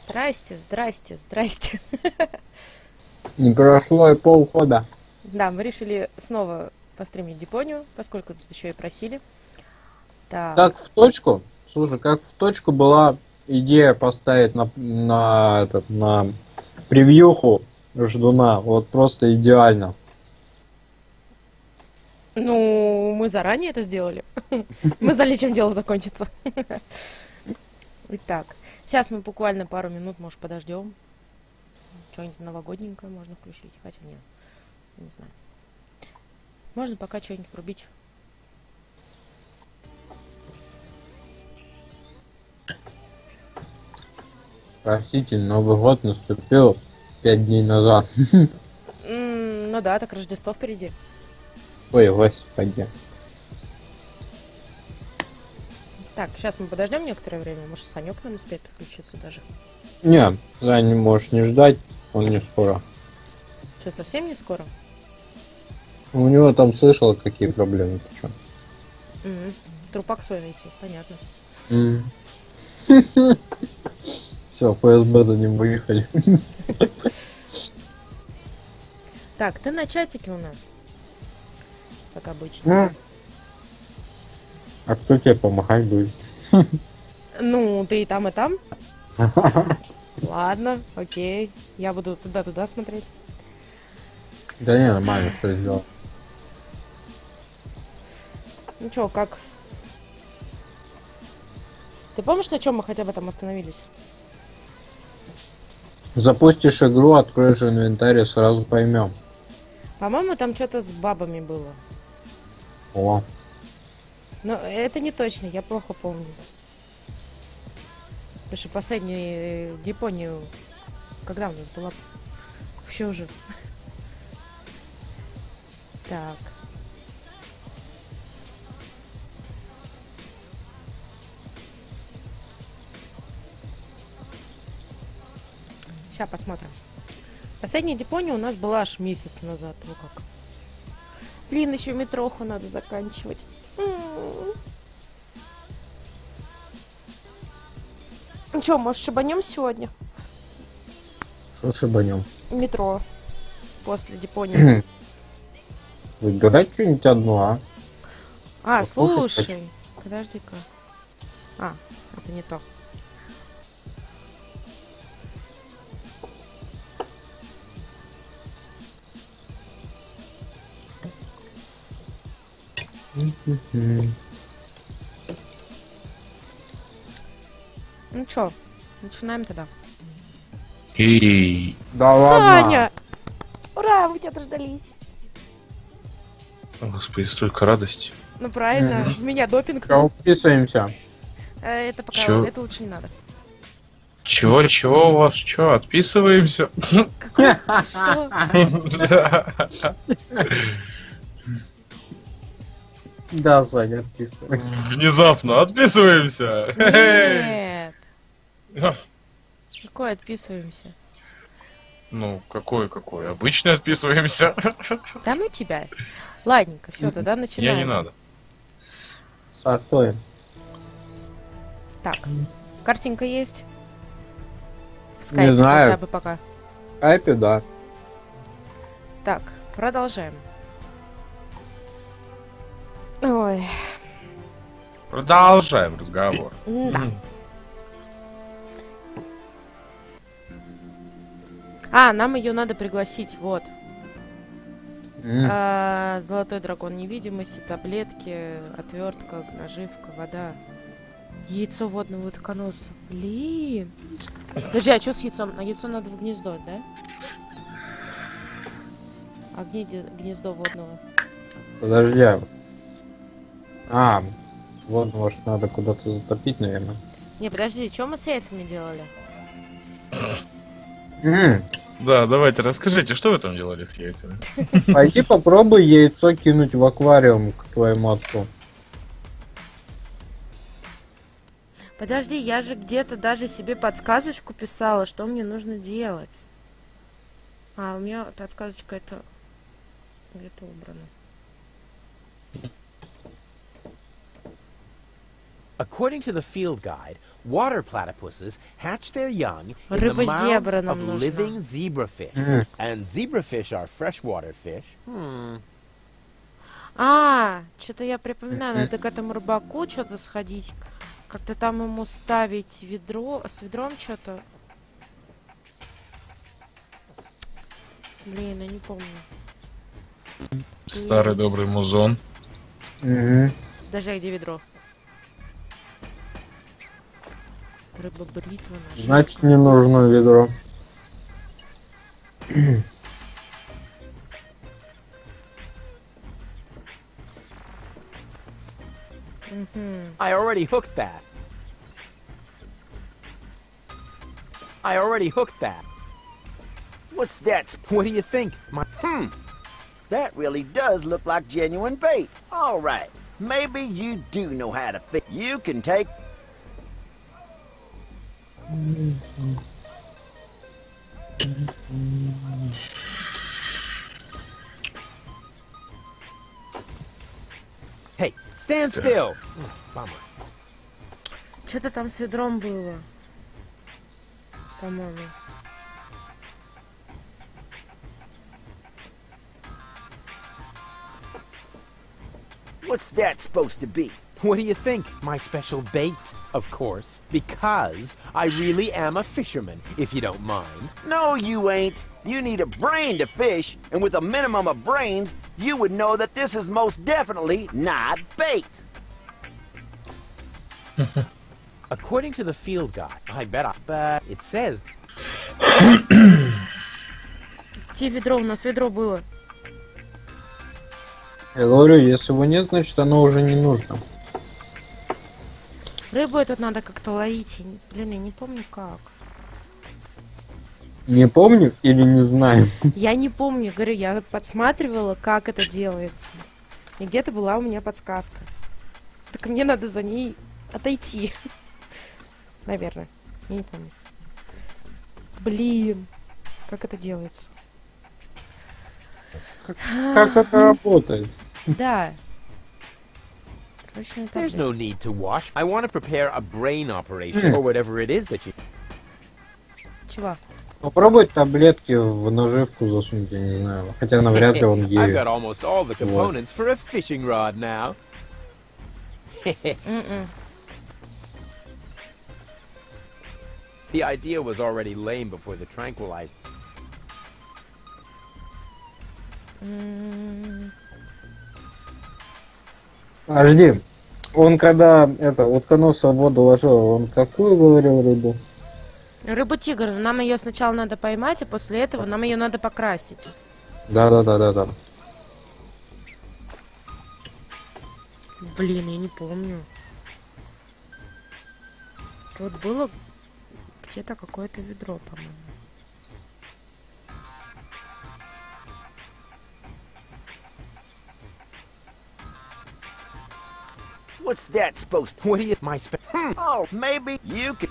Здрасте, здрасте, здрасте. Не прошло и полгода. Да, мы решили снова постримить Депонию, поскольку тут еще и просили. Так. Как в точку, слушай, как в точку была идея поставить на превьюху ждуна. Вот просто идеально. Ну, мы заранее это сделали. Мы знали, чем дело закончится. Итак, сейчас мы буквально пару минут, может, подождем. Что-нибудь новогодненькое можно включить. Хотя нет, не знаю. Можно пока что-нибудь врубить. Простите, Новый год наступил 5 дней назад. Ну да, так Рождество впереди. Ой, господи. Так, сейчас мы подождем некоторое время. Может, Санек нам успеет подключиться даже. Не, Зай, можешь не ждать, он не скоро. Что, совсем не скоро? У него там слышал, какие проблемы, ты чё? Трупак свой найти, понятно. Все, ФСБ за ним выехали. Так, ты на чатике у нас. Как обычно. А кто тебе помогать будет? Ну, ты и там, и там. Ладно, окей. Я буду туда смотреть. Да не, нормально, что сделал. Ну чё, как? Ты помнишь, на чем мы хотя бы там остановились? Запустишь игру, откроешь инвентарь и сразу поймем. По-моему, там что-то с бабами было. О. Но это не точно, я плохо помню. Потому что последнюю Депонию, когда у нас была? Вообще уже. Так. Сейчас посмотрим. Последняя Депония у нас была аж месяц назад. Ну как? Блин, еще метроху надо заканчивать. Ну что, может, шибанем сегодня? Что шибанем? Метро. После Депонии. Выбирай что-нибудь одно, а? А, Послушать слушай. хочу. Подожди-ка. А, это не то. Ну чё, начинаем тогда. Да Саня! ладно. Ура, мы тебя дождались. Господи, столько радости. Ну правильно, в меня допинг. Все, уписываемся. Это пока, Чё? это лучше не надо. Чего у вас? Чё, отписываемся? Какой? Что? Да, Саня, отписывай. Внезапно отписываемся. Нет. Какой отписываемся? Ну, какой? Обычно отписываемся. Да ну тебя. Ладненько, все, тогда начинаем. Я не надо. Стартуем. Так, картинка есть? В Не скайпе знаю. хотя бы пока. Айпи, да. Так, продолжаем. Ой. Продолжаем разговор. Да. А, нам ее надо пригласить, вот. Золотой дракон невидимости, таблетки, отвертка, наживка, вода. Яйцо водного утконоса. Блин. Подожди, а что с яйцом? А яйцо надо в гнездо, да? А где гнездо водного? Подожди. Вот, может, надо куда-то затопить, наверное. Не, подожди, что мы с яйцами делали? Да, давайте расскажите, что вы там делали с яйцами? Пойди попробуй яйцо кинуть в аквариум к твоему отцу. Подожди, я же где-то даже себе подсказочку писала, что мне нужно делать. А, у меня подсказочка это где-то убрана. According to the field guide, Water platypuses hatch their young in the Рыба-зебра mouths нам of нужна. living zebrafish. And zebrafish are freshwater fish. Что-то я припоминаю, надо к этому рыбаку что-то сходить. Как-то там ему ставить ведро, с ведром что-то. Блин, я не помню. Старый добрый музон. Даже где ведро? Рыба-бритва наша. Значит, не нужно ведро. I already hooked that. I already hooked that. What's that? What do you think? That really does look like genuine bait. All right. Maybe you do know how to fish. You can take... Hey, stand still. Bummer. Что-то там с ведром было. По-моему. What's that supposed to be? What do you think? My special bait, of course. Because I really am a fisherman, if you don't mind. No, you ain't. You need a brain to fish, and with a minimum of brains, you would know that this is most definitely not bait. According to the field guide, I bet it says... Где ведро? У нас ведро было. Я говорю, если его нет, значит оно уже не нужно. Рыбу этот надо как-то ловить. Блин, я не помню как. Не помню или не знаю? Я не помню, говорю, я подсматривала, как это делается. И где-то была у меня подсказка. Так мне надо за ней отойти. Наверное. Я не помню. Блин. Как это делается? Как это работает? Да. Прочная There's таблетка. no need to wash. I want to prepare a brain operation, or whatever it is that you... Чего? Попробуй таблетки в наживку засунуть, я не знаю. Хотя навряд ли он I've ею. got almost all the components for a fishing rod now. The idea was already lame before the tranquilizer. Подожди. Он когда утконоса в воду ложил, он какую говорил рыбу? Рыбу-тигр. Нам ее сначала надо поймать, а после этого нам ее надо покрасить. Да. Блин, я не помню. Тут было где-то какое-то ведро, по-моему. What's that supposed to... What do you... My Oh, maybe you could...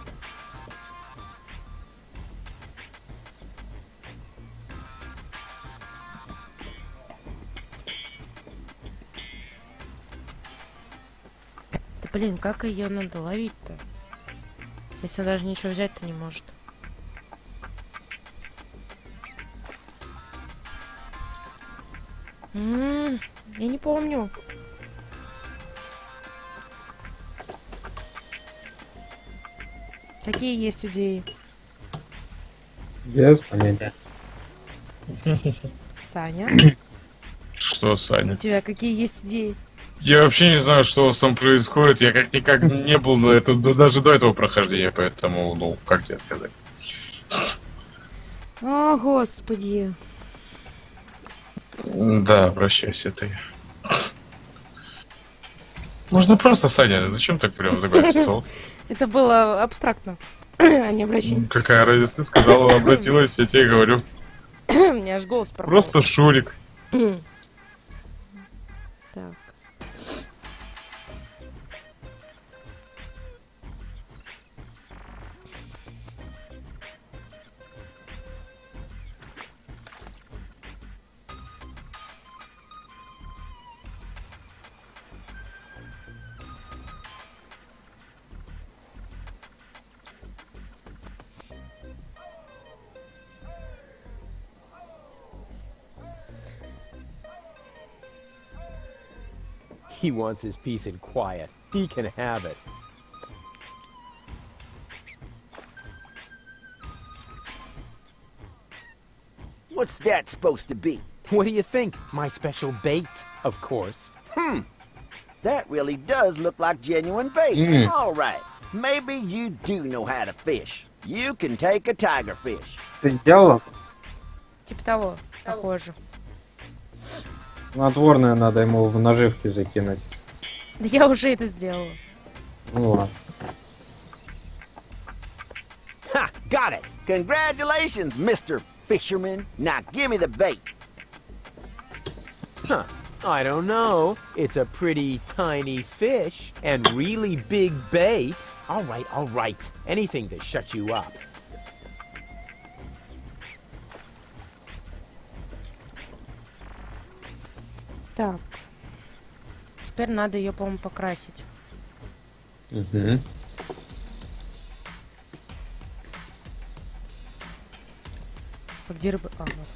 Да блин, как ее надо ловить-то? Если она даже ничего взять-то не может. Я не помню. Какие есть идеи? Без понятия. Саня? Что, У Саня? тебя какие есть идеи? Я вообще не знаю, что у вас там происходит. Я как-никак не был даже до этого прохождения, поэтому, ну, как тебе сказать. О, господи. Да, обращайся ты. Можно просто, Саня, зачем так прям такое лицо? Это было абстрактно, а не обращение. Какая разница, ты сказала, обратилась, я тебе говорю. У меня аж голос пропал. Просто Шурик. Так. He wants his peace and quiet. He can have it. What's that supposed to be? What do you think? My special bait, of course. That really does look like genuine bait. All right. Maybe you do know how to fish. You can take a tiger fish. Ты сделала? Типа того, похоже. Снотворное надо ему в наживки закинуть. Да я уже это сделала. Ну ладно. Ha! Got it! Congratulations, Mr. Fisherman. Now give me the bait. Huh. I don't know. It's a pretty tiny fish and really big bait. All right. Anything to shut you up. Так. Теперь надо ее, по-моему, покрасить. Угу. Где рыба? А, вот.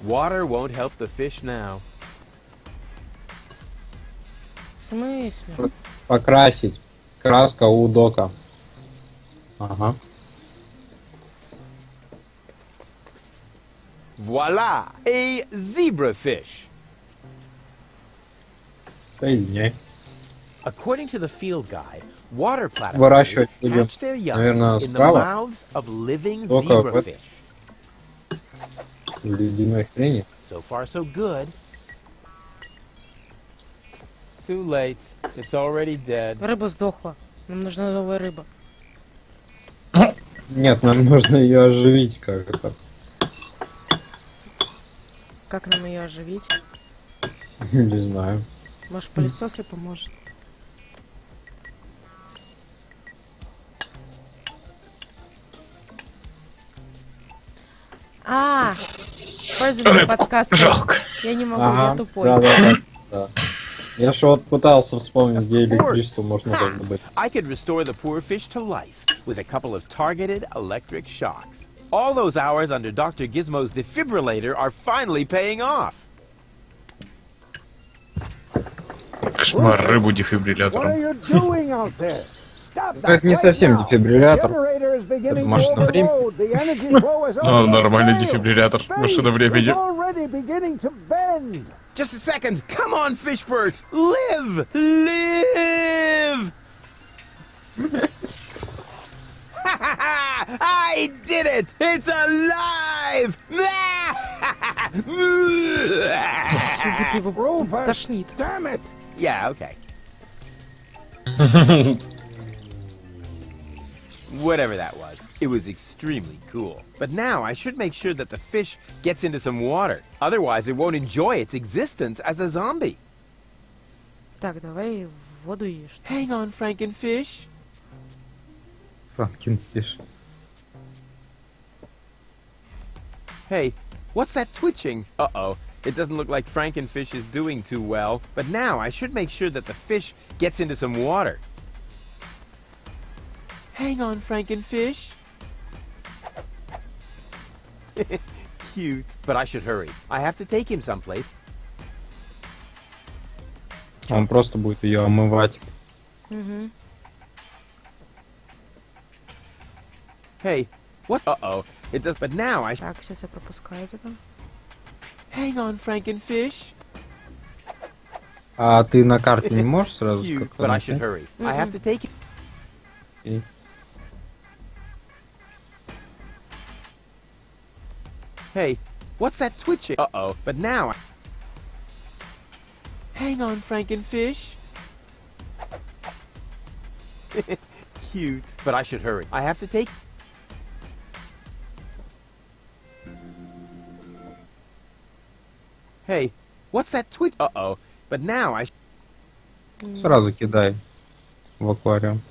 Water won't help the fish now. В смысле? Покрасить. Краска у дока. Ага. Voila! A zebrafish. Соединяй. According to the field guide, water platypus Выращивать будем, hatch their young наверное, in the справа. mouths of living Только в zebrafish. В ледяной хрени. So far, so good. Too late. It's already dead. Рыба сдохла. Нам нужна новая рыба. Нет, нам нужно ее оживить как-то. Как нам ее оживить? Не знаю. Может, пылесос и поможет? Пользуемся подсказкой. Жалко. Я не могу, я тупой. Да. Я же вот пытался вспомнить, где электричество можно было быть. I could restore the poor fish to life with a couple of targeted electric shocks. All those hours under Dr. Gizmo's defibrillator are finally paying off. Кошмар, рыбу дефибриллятором. Как не совсем дефибриллятор. Это машина времени. Ну, нормальный дефибриллятор. Машина времени. Just a second. Come on, Fishbird. Live! Live! I did it! It's alive! Ты его тошнит. Yeah, okay. Whatever that was, it was extremely cool. But now I should make sure that the fish gets into some water. Otherwise, it won't enjoy its existence as a zombie. Так, давай в воду и что? Hang on, Frankenfish. Франкенфиш. Hey, what's that twitching? Uh-oh. It doesn't look like Frankenfish is doing too well. But now I should make sure that the fish gets into some water. Hang on, Frankenfish. Cute. But I should hurry. I have to take him someplace. Он просто будет ее омывать. Угу. Hey, what? Uh-oh. It does, but now I... Так, сейчас я пропускаю это. Hang on, Frankenfish. А ты на карте не можешь сразу Cute, как-то but I should найти? hurry. I have to take it. И- Hey, what's that twitching? Uh-oh, but now I... Hang on, Frankenfish. Cute, but I should hurry. I have to take... Hey, what's that twitch? Uh-oh, but now I... Сразу кидай в аквариум.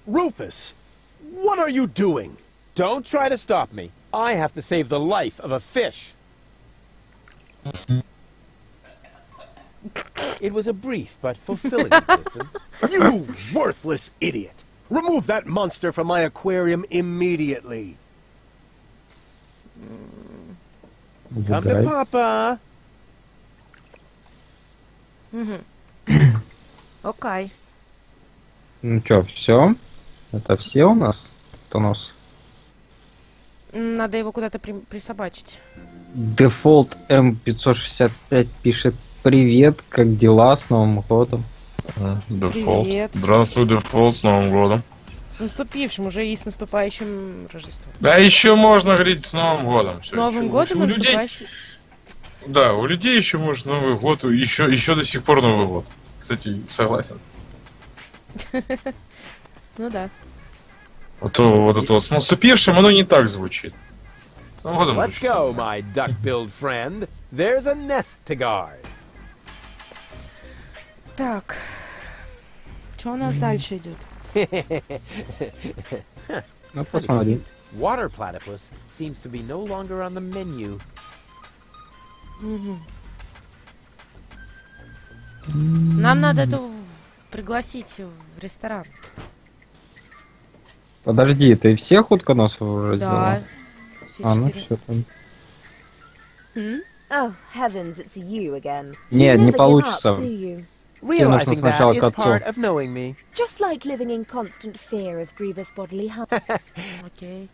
Rufus, what are you doing? Don't try to stop me. I have to save the life of a fish. It was a brief but fulfilling existence. You worthless idiot! Remove that monster from my aquarium immediately. Come to Забирай. Papa. Угу. Окей. Ну чё, все? Это все у нас? Кто у нас? Надо его куда-то присобачить. Дефолт М565 пишет: привет, как дела, с Новым годом? Дефолт. Привет. Здравствуй, Дефолт, с Новым годом. С наступившим, уже и с наступающим Рождеством. Да еще можно говорить с Новым годом. С Новым годом и наступающим. Да, у людей еще может Новый год, еще до сих пор Новый год. Кстати, согласен. Ну да. Вот это вот с наступившим оно не так звучит. С Новым годом Let's звучит. go, my duck-billed friend. There's a nest to guard. Так. Что у нас дальше идет? Ну, посмотри. Water platypus seems to be no longer on the menu. Угу. Нам надо эту пригласить в ресторан. Подожди, ты всех утконосов уже Да. сделала? Все Ну 4. все там. Oh, heavens, it's you again. Не, You не never give получится. up, do you? Realizing that сначала is к отцу. part of knowing me. Just like living in constant fear of grievous bodily harm. Окей.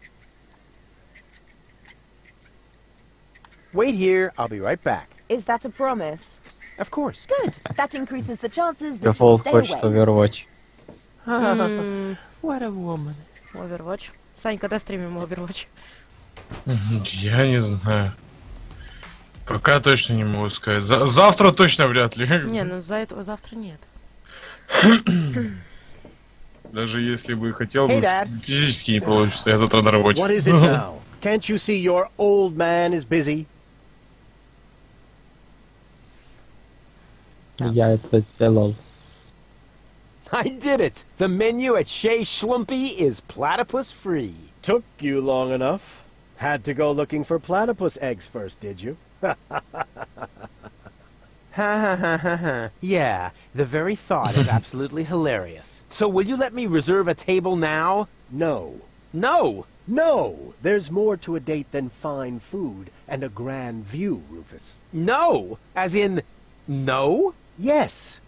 Wait here, I'll be right back. Is that a promise? Of course. Good. That increases the chances that you'll Дефолт stay хочет away. Overwatch. What a woman. Overwatch. Сань, когда стримим Overwatch? Я не знаю. Пока точно не могу сказать. Завтра точно вряд ли. Не, ну за этого завтра нет. Даже если бы хотел Hey, бы, Dad. физически не получится. Я завтра на работе. What is it now? Can't you see your old man is busy? Я это сделал. I did it! The menu at Chez Schlumpy is platypus free. Took you long enough. Had to go looking for platypus eggs first, did you? Ha ha ha ha ha. Yeah, the very thought is absolutely hilarious. So will you let me reserve a table now? No. No! No! There's more to a date than fine food and a grand view, Rufus. No! As in, no? Yes.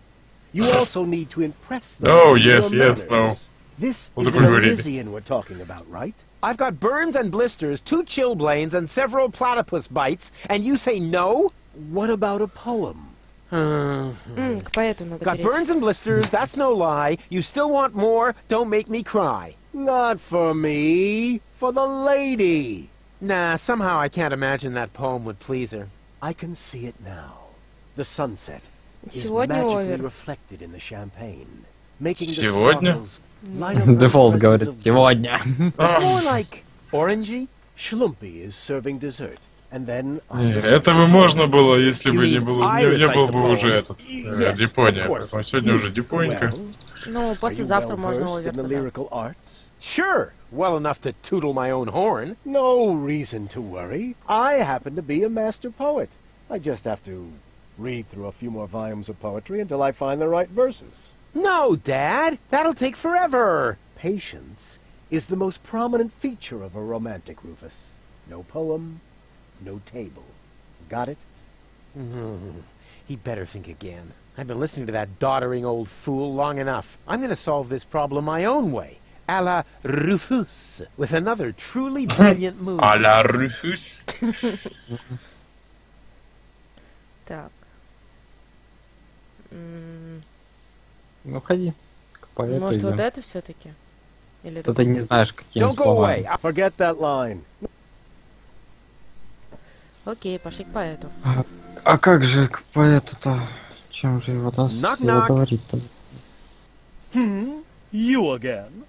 You also need to impress them. No, with yes, your yes, no. manners. This Вот is an такой говорили. Elysian we're talking about, right? I've got burns and blisters, 2 chilblains, and several platypus bites, and you say no? What about a poem? К поэту надо Got перейти. burns and blisters, that's no lie. You still want more, don't make me cry. Not for me. For the lady. Nah, somehow I can't imagine that poem would please her. I can see it now. The sunset is Сегодня magically овер. reflected in the champagne, making the Сегодня? sparkles light up Дефолт like говорит, presents of сегодня. It's more like orangey. Schlumpy is serving dessert, and then Этого можно было, если бы You не mean было, I не был recite бы the уже poem? этот Yes, Депония. of course. Поэтому сегодня уже Депонька. Well, Ну, are you послезавтра well можно versed овер in the тогда. lyrical arts? Sure, well enough to tootle my own horn. No reason to worry. I happen to be a master poet. I just have to read through a few more volumes of poetry until I find the right verses. No, Dad, that'll take forever. Patience is the most prominent feature of a romantic, Rufus. No poem, no table. Got it? He'd better think again. I've been listening to that doddering old fool long enough. I'm going to solve this problem my own way. A la Rufus, with another truly brilliant move. А-ля Руфус. Так. Ну ходи. К поэту Может, вот идем. это все-таки? Или То ты не знаешь, какими Don't go away. словами. Forget that line. Окей, пошли к поэту. А как же к поэту-то? Чем же его Knock, knock. говорить-то? You again?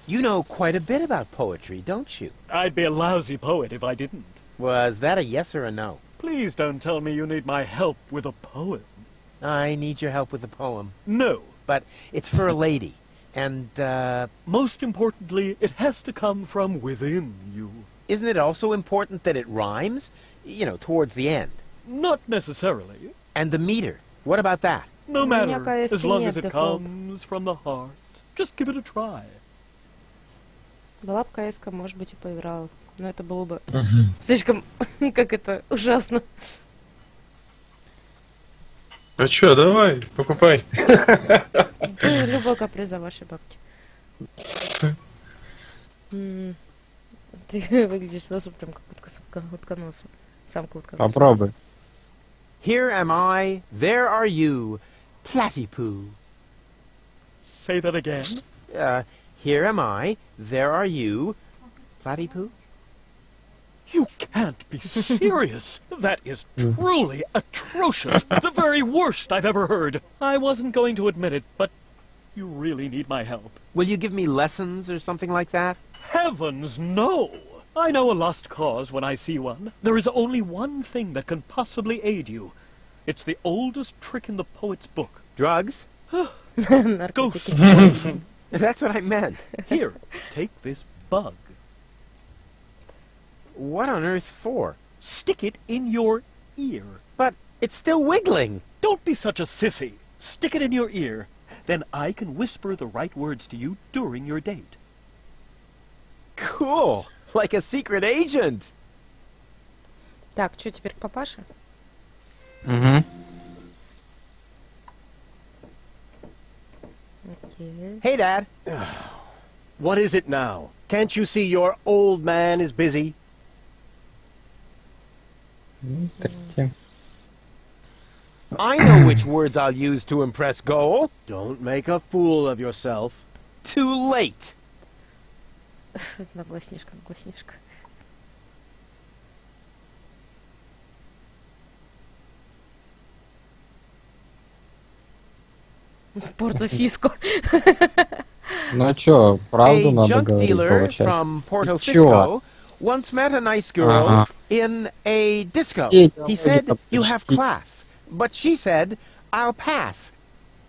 You know quite a bit about poetry, don't you? I'd be a lousy poet if I didn't. Was that a yes or a no? Please don't tell me you need my help with a poem. I need your help with a poem. No. But it's for a lady. And, Most importantly, it has to come from within you. isn't it also important that it rhymes? You know, towards the end. Not necessarily. And the meter. What about that? No меня matter, кажется, as long нет as it такого. comes from the heart. Just give it a try. Была бы КСК, может быть, и поиграла. Но это было бы слишком, как это, ужасно. А чё, давай, покупай. Да, любой каприз за ваши бабки. Ты выглядишь на прям как утконосом. Самка утконоса. Попробуй. Here am I, there are you, Platypoo. Say that again. Here am I, there are you, Platypoo. You can't be serious. That is truly atrocious. The very worst I've ever heard. I wasn't going to admit it, but you really need my help. Will you give me lessons or something like that? Heavens, no! I know a lost cause when I see one. There is only one thing that can possibly aid you. It's the oldest trick in the poet's book. Drugs? Ghost. That's what I meant. Here, take this bug. What on earth for? Stick it in your ear. But it's still wiggling. Don't be such a sissy. Stick it in your ear. Then I can whisper the right words to you during your date. Cool. Like a secret agent. Так, что теперь к папаше? Угу. Окей. Hey, Dad. What is it now? Can't you see your old man is busy? I know which words I'll use to impress Goal. Don't make a fool of yourself. Too late. Наглоснишка, наглоснишка. Порто-Фиско. Ну чё, правду A надо junk говорить, dealer получается. from Porto Ты чё? Fisco once met a nice girl Ага. in a disco. Сеть He said, будет "You have почти. class." But she said, "I'll pass."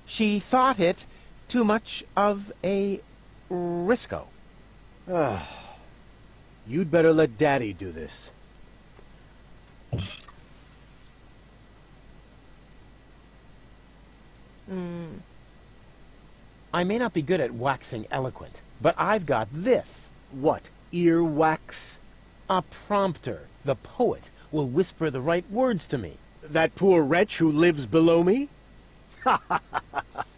She thought it too much of a risco. You'd better let Daddy do this. I may not be good at waxing eloquent, but I've got this. What, earwax? A prompter. The poet will whisper the right words to me. That poor wretch who lives below me?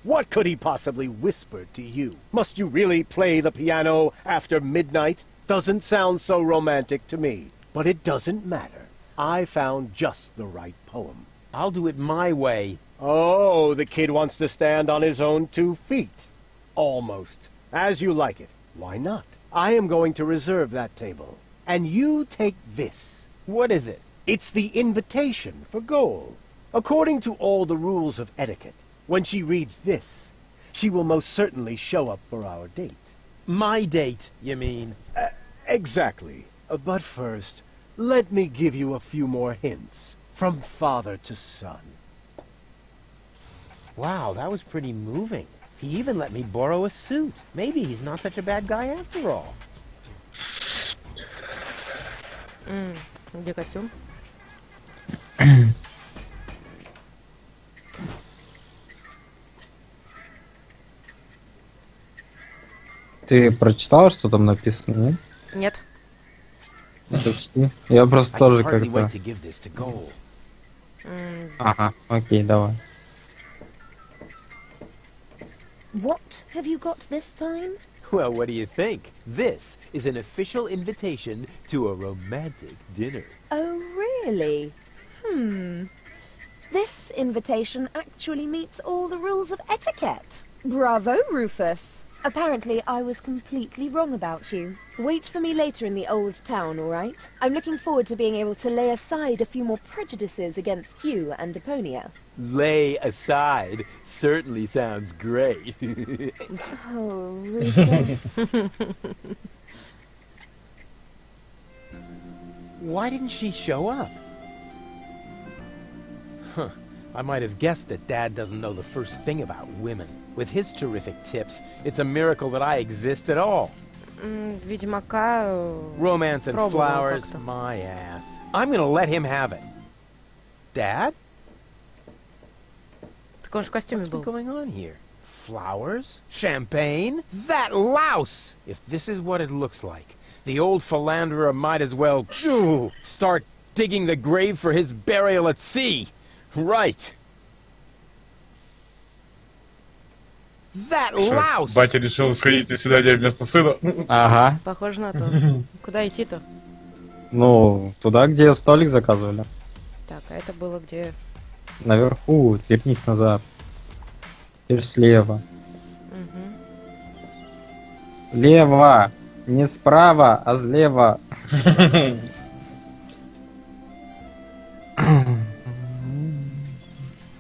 What could he possibly whisper to you? Must you really play the piano after midnight? Doesn't sound so romantic to me. But it doesn't matter. I found just the right poem. I'll do it my way. Oh, the kid wants to stand on his own 2 feet. Almost. As you like it. Why not? I am going to reserve that table. And you take this. What is it? It's the invitation for Goal. According to all the rules of etiquette, when she reads this, she will most certainly show up for our date. My date, you mean? Exactly. But first, let me give you a few more hints. From father to son. Wow, that was pretty moving. He even let me borrow a suit. Maybe he's not such a bad guy after all. Где костюм? Ты прочитала, что там написано, нет? Нет. Прочти. Я просто I тоже can hardly как-то... wait to give this to Goal. Ага, окей, давай. What have you got this time? Well, what do you think? This is an official invitation to a romantic dinner. Oh, really? This invitation actually meets all the rules of etiquette. Bravo, Rufus. Apparently, I was completely wrong about you. Wait for me later in the old town, all right? I'm looking forward to being able to lay aside a few more prejudices against you and Deponia. Lay aside certainly sounds great. Oh, Rufus. Why didn't she show up? Huh. I might have guessed that Dad doesn't know the first thing about women. With his terrific tips, it's a miracle that I exist at all. Ведьмака... Romance and пробовал flowers, как-то. my ass. I'm gonna let him have it. Dad? Так он же в костюме What's been был. going on here? Flowers? Champagne? That louse! If this is what it looks like, The old philanderer might as well start digging the grave for his burial at sea. Right. That louse! Батя решил сходить на свидание вместо сына. Ага. Похоже на то. Куда идти-то? Ну, туда, где столик заказывали. Так, а это было где? Наверху, вернись назад. Теперь слева. Угу. Слева! Не справа, а слева.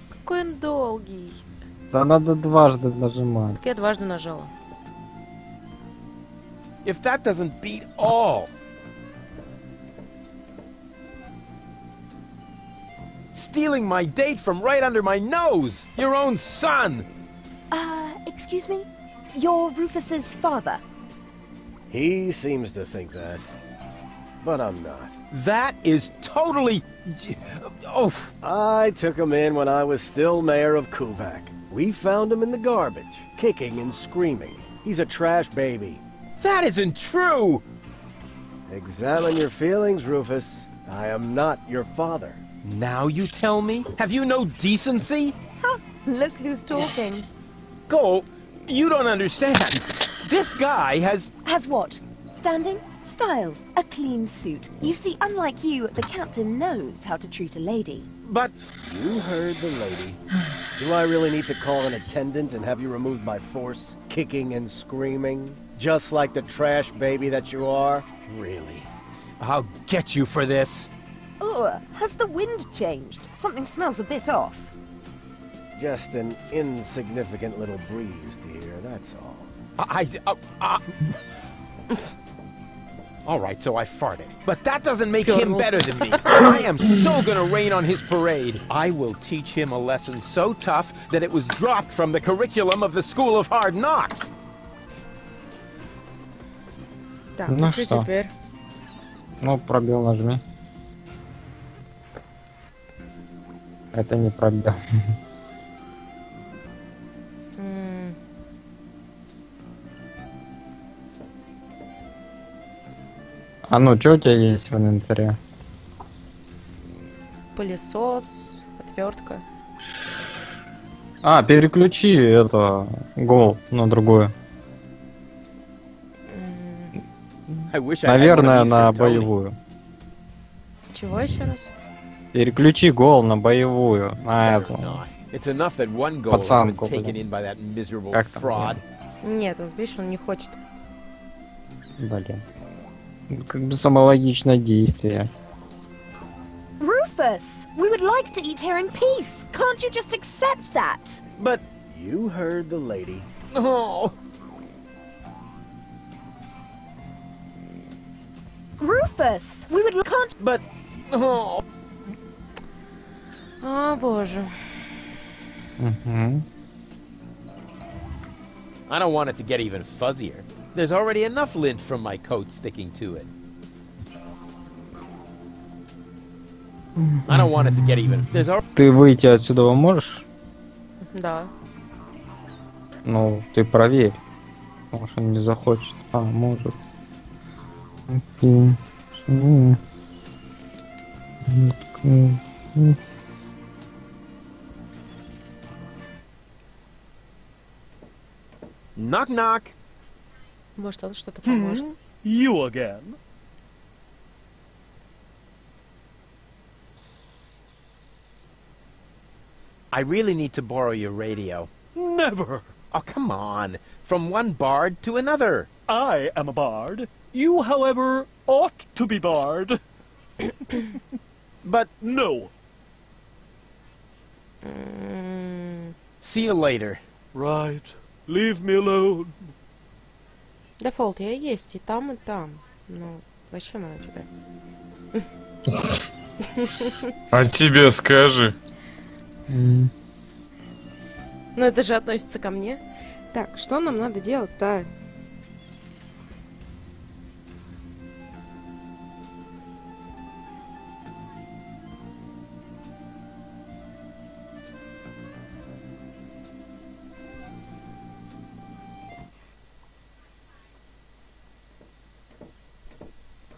Какой он долгий. Да надо дважды нажимать. Так я дважды нажала. If that doesn't beat all. Stealing my date from right under my nose! Your own son! Excuse me? You're Rufus's father? He seems to think that. But I'm not. That is totally... Oh, I took him in when I was still mayor of Kuvak. We found him in the garbage, kicking and screaming. He's a trash baby. that isn't true! Examine your feelings, Rufus. I am not your father. Now you tell me? Have you no decency? Ha! Look who's talking. Cole, you don't understand. This guy has... Has what? Standing? Style. A clean suit. You see, unlike you, the captain knows how to treat a lady. But... You heard the lady. Do I really need to call an attendant and have you removed by force, kicking and screaming? Just like the trash baby that you are? Really? I'll get you for this. Ugh, has the wind changed? Something smells a bit off. Just an insignificant little breeze, dear, that's all. All right, so I farted. But that doesn't make him better than me. I am so gonna rain on his parade. I will teach him a lesson so tough that it was dropped from the curriculum of the School of Hard Knocks. Так, Ну что что? теперь? Ну, пробел нажми. Это не пробел. А ну, что у тебя есть в инвентаре? Пылесос, отвертка. А, переключи это гол на другую. I wish I had one of Наверное, these на for Tony. боевую. Чего еще раз? Переключи гол на боевую, на Better эту. not. It's enough that one goal has Пацанку, been taken блин. in by that miserable Как там, fraud. Нет, он, видишь, он не хочет. Блин. Как бы самологичное действие. Rufus, we would like to eat here in peace. Can't you just accept that? But... You heard the lady. Oh... Rufus, we would can't. But... Oh... О, боже. Угу. I don't want it to get even fuzzier. There's already enough lint from my coat sticking to it. I don't want it to get even... There's already... Ты выйти отсюда можешь? Да. Ну, ты проверь. Может, он не захочет. А, может. Окей. Knock-knock. Может, он что-то поможет. You again? I really need to borrow your radio. Never. Oh, come on. From one bard to another. I am a bard. You, however, ought to be barred. But... No. See you later. Right. Leave me alone. Дефолт я есть и там, и там. Ну, зачем она тебе? А тебе скажи. Ну, это же относится ко мне. Так, что нам надо делать-то?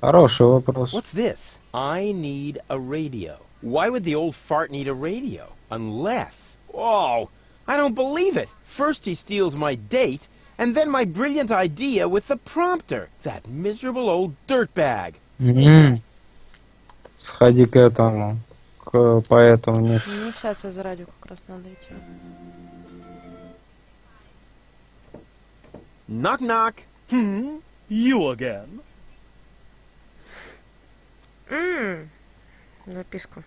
Хороший вопрос. What's this? I need a radio. Why would the old fart need a radio? Unless... Oh, I don't believe it. First he steals my date, and then my brilliant idea with the prompter. That miserable old dirtbag. Сходи к этому, к поэтому не... Ну, сейчас из радио как раз надо идти. Knock knock. You again. Записка.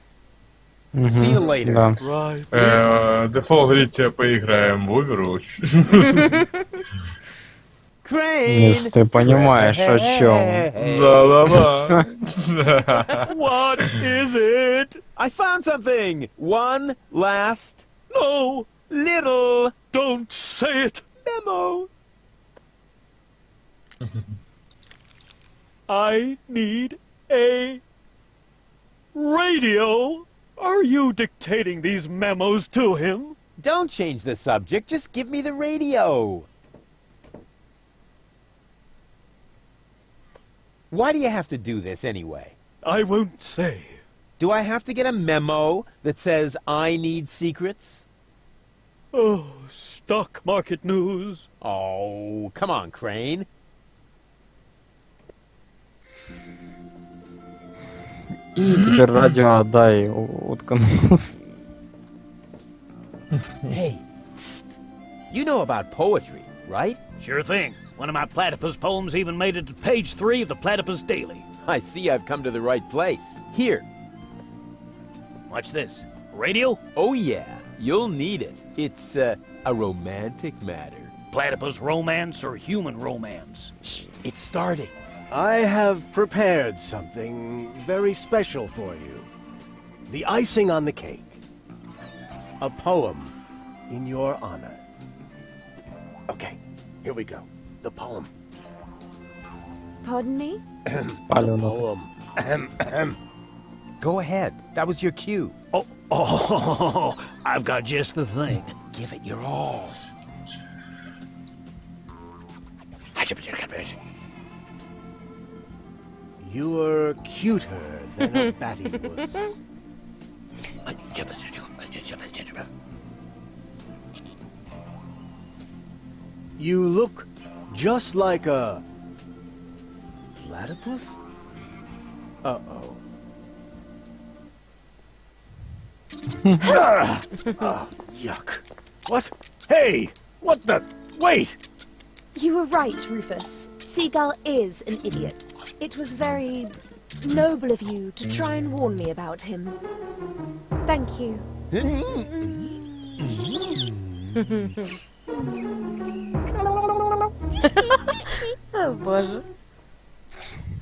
See you later. Да. Right. Дефолт говорите, поиграем в Overwatch. Crane. Если ты понимаешь, о чем. Да-да-да. What is it? I found something. One last No, little don't say it. memo. I need a radio. Are you dictating these memos to him? Don't change the subject. Just give me the radio. Why do you have to do this anyway? I won't say. Do I have to get a memo that says I need secrets? Oh, stock market news. Oh, come on, Crane. И теперь радио отдай, уткнулся. Hey, psst. You know about poetry, right? Sure thing. One of my platypus poems even made it to page 3 of the Platypus Daily. I see I've come to the right place. Here. Watch this. Radio? Oh yeah, you'll need it. It's a romantic matter. Platypus romance or human romance? Shh, it's starting. I have prepared something very special for you. The icing on the cake. A poem in your honor. Okay, here we go. The poem. Pardon me? Спалено. Poem. Go ahead. That was your cue. Oh, I've got just the thing. Give it your all. You're cuter than a battywuss. You look just like a platypus? Uh-oh. Oh, yuck. What? Hey! What the? Wait! You were right, Rufus. Seagull is an idiot. It was very noble of you to try and warn me about him. Thank you. О, боже.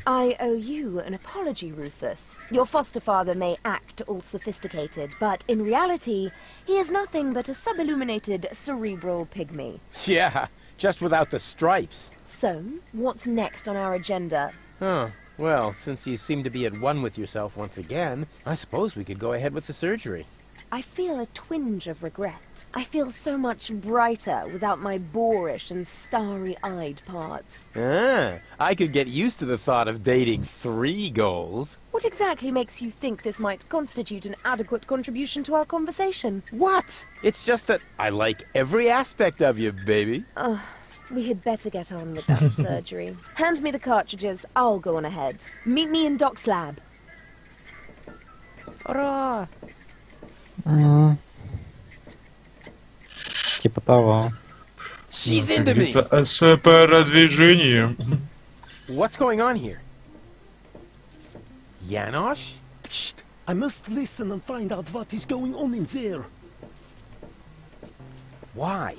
I owe you an apology, Rufus. Your foster father may act all sophisticated, but in reality, he is nothing but a subilluminated cerebral pygmy. Yeah, just without the stripes. So, what's next on our agenda? Huh. Well, since you seem to be at one with yourself once again, I suppose we could go ahead with the surgery. I feel a twinge of regret. I feel so much brighter without my boorish and starry-eyed parts. Ah, I could get used to the thought of dating 3 goals. What exactly makes you think this might constitute an adequate contribution to our conversation? What? It's just that I like every aspect of you, baby. We had better get on with that surgery. Hand me the cartridges, I'll go on ahead. Meet me in Doc's lab. Ура! Типа того. She's into me. С продвижением. What's going on here? Janosch? Psst! I must listen and find out what is going on in there. Why?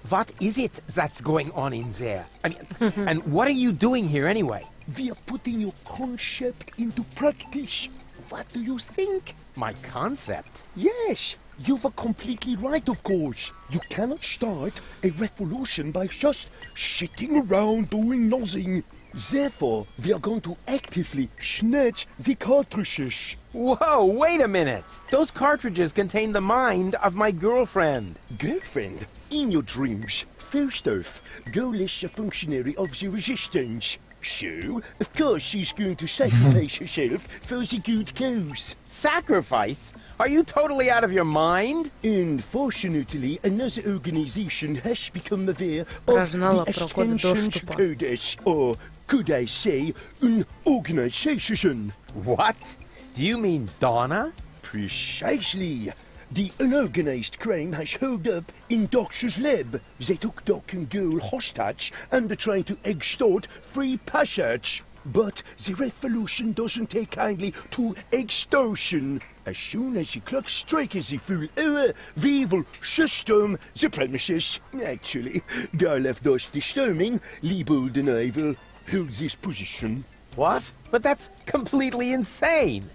What is it that's going on in there? I mean, and what are you doing here anyway? We are putting your concept into practice. What do you think? My concept? Yes, you were completely right, of course. You cannot start a revolution by just sitting around doing nothing. Therefore, we are going to actively snatch the cartridges. Whoa, wait a minute! Those cartridges contain the mind of my girlfriend. Girlfriend, in your dreams, first off, girlish functionary of the resistance. So, of course she's going to sacrifice herself for the good cause. Sacrifice? Are you totally out of your mind? Unfortunately, another organization has become aware of Прознала the про код extensions доступа. codes, or could I say, an organization. What? Do you mean Donna? Precisely. The unorganized crime has held up in Doc's lab. They took Doc and Girl hostage and are trying to extort free passage. But the revolution doesn't take kindly to extortion. As soon as the clock strikes the full hour, we will system the premises. Actually, Dar left us disturbing. Liebold and I will hold this position. What? But that's completely insane.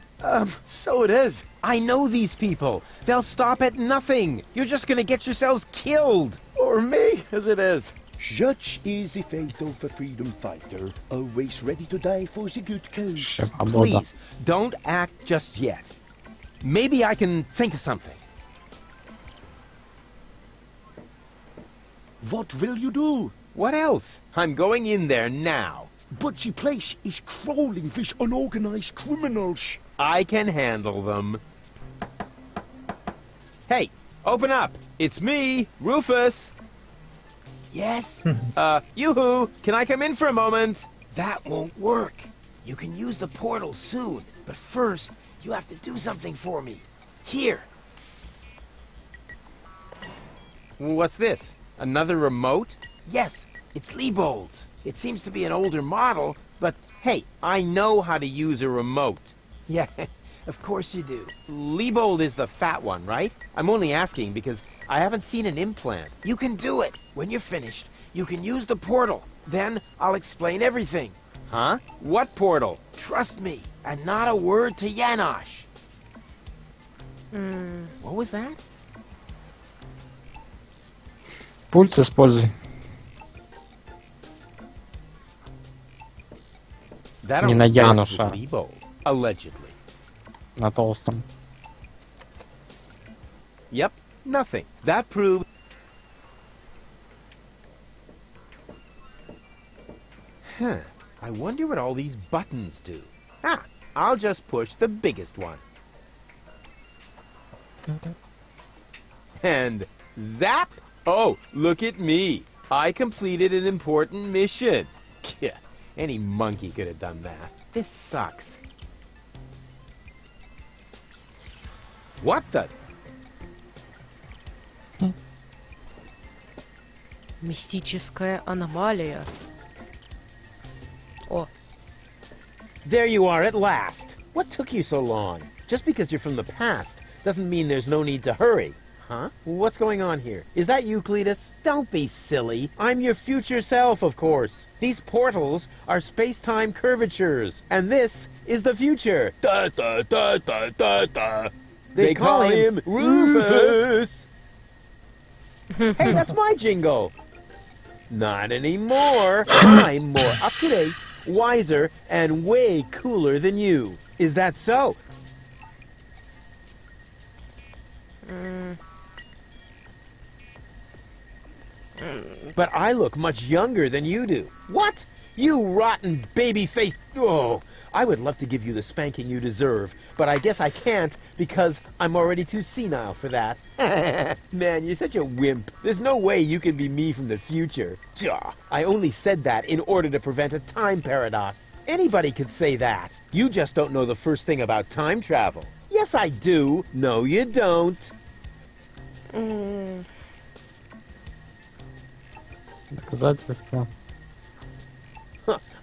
So it is. I know these people. They'll stop at nothing. You're just gonna get yourselves killed. Or me, as it is. Such is the fate of a freedom fighter, always ready to die for the good cause. Please, don't act just yet. Maybe I can think of something. What will you do? What else? I'm going in there now. But the place is crawling with unorganized criminals. I can handle them. Hey, open up. It's me, Rufus. Yes? Yoo-hoo, can I come in for a moment? That won't work. You can use the portal soon, but first, you have to do something for me. Here. What's this? Another remote? Yes, it's Liebold's. It seems to be an older model, but Hey, I know how to use a remote. yeah, of course you do. Liebold is the fat one, right? I'm only asking because I haven't seen an implant. You can do it. When you're finished, you can use the portal. Then I'll explain everything. Huh? What portal? Trust me, and not a word to Janosch. What was that? Пульт используй. That Не only на works Януша. with Liebold, allegedly. На толстом. Yep, nothing. That proved... Huh. I wonder what all these buttons do. Ah, I'll just push the biggest one. And zap! Oh, look at me. I completed an important mission. Yeah, any monkey could have done that. This sucks. What the... Мистическая аномалия. О, There you are at last. What took you so long? Just because you're from the past doesn't mean there's no need to hurry. Huh? What's going on here? Is that you, Cletus? Don't be silly. I'm your future self, of course. These portals are space-time curvatures, and this is the future. Da da da da da da. They call him Rufus. Hey, that's my jingle. Not anymore. I'm more up-to-date, wiser, and way cooler than you. Is that so? But I look much younger than you do. What? You rotten baby-faced... Oh, I would love to give you the spanking you deserve, but I guess I can't because I'm already too senile for that. Man, you're such a wimp. There's no way you can be me from the future. I only said that in order to prevent a time paradox. Anybody could say that. You just don't know the first thing about time travel. Yes, I do. No, you don't. Доказательства.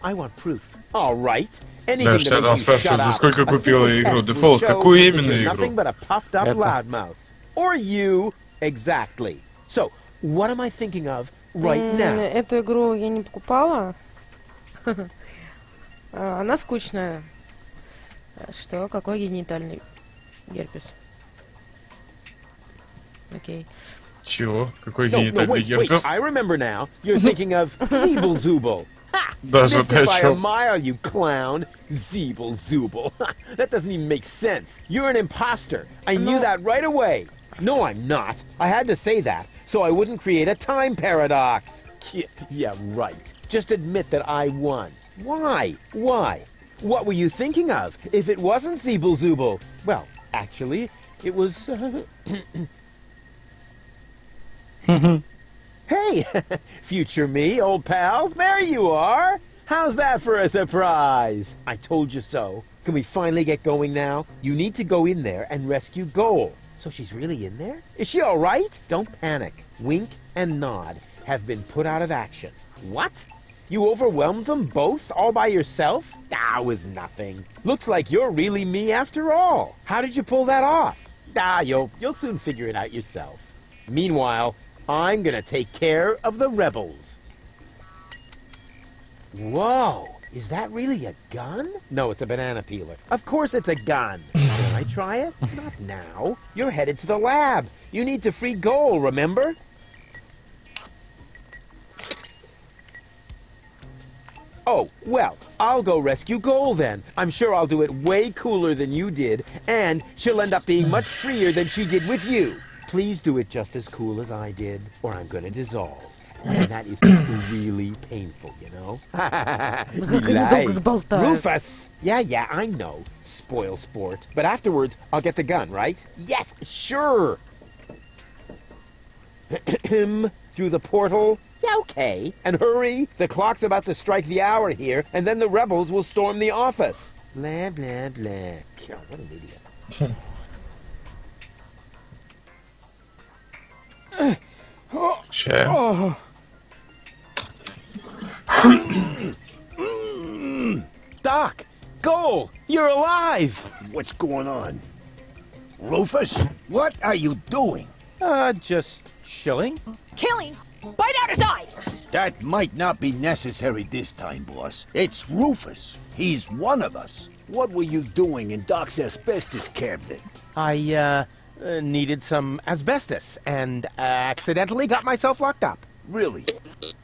I want proof. All right. Да, Anything что to там make you shut спрашивают, за up. сколько A купила simple игру? test will Дефолт, show какую that именно you're игру? nothing but a puffed up Это. loudmouth. Or you. Exactly. So, what am I thinking of right now? Эту игру я не покупала. Она скучная. Что? Какой генитальный герпес? Окей. Чего? Какой No, генитальный wait, герпес? I remember now. You're thinking of Zeeble-Zooble. Ha! Даже Missed ты it by a чё? mile, you clown. Zeeble-Zooble. That doesn't even make sense. You're an imposter. I knew that right away. No, I'm not. I had to say that, so I wouldn't create a time paradox. Yeah, right. Just admit that I won. Why? Why? What were you thinking of? If it wasn't Zeeble Zooble? Well, actually, it was... Hey, future me, old pal. There you are. How's that for a surprise? I told you so. Can we finally get going now? You need to go in there and rescue Goal. So she's really in there? Is she all right? Don't panic. Wink and Nod have been put out of action. What? You overwhelmed them both all by yourself? That was nothing. Looks like you're really me after all. How did you pull that off? You'll soon figure it out yourself. Meanwhile, I'm gonna take care of the rebels. Whoa, is that really a gun? No, it's a banana peeler. Of course it's a gun. Can I try it? Not now. You're headed to the lab. You need to free Goal, remember? Oh, well, I'll go rescue Goal then. I'm sure I'll do it way cooler than you did, and she'll end up being much freer than she did with you. Please do it just as cool as I did, or I'm gonna dissolve. And that is really painful, you know? Rufus! Yeah, I know. Spoil sport. But afterwards, I'll get the gun, right? Yes, sure! Through the portal? Yeah, okay. And hurry! The clock's about to strike the hour here, and then the rebels will storm the office. Blah, blah, blah. God, what an idiot. Shit. Oh. Doc! Goal! You're alive! What's going on? Rufus, what are you doing? Just chilling. Killing? Bite out his eyes! That might not be necessary this time, boss. It's Rufus. He's one of us. What were you doing in Doc's asbestos cabinet? I, needed some asbestos, and accidentally got myself locked up. Really?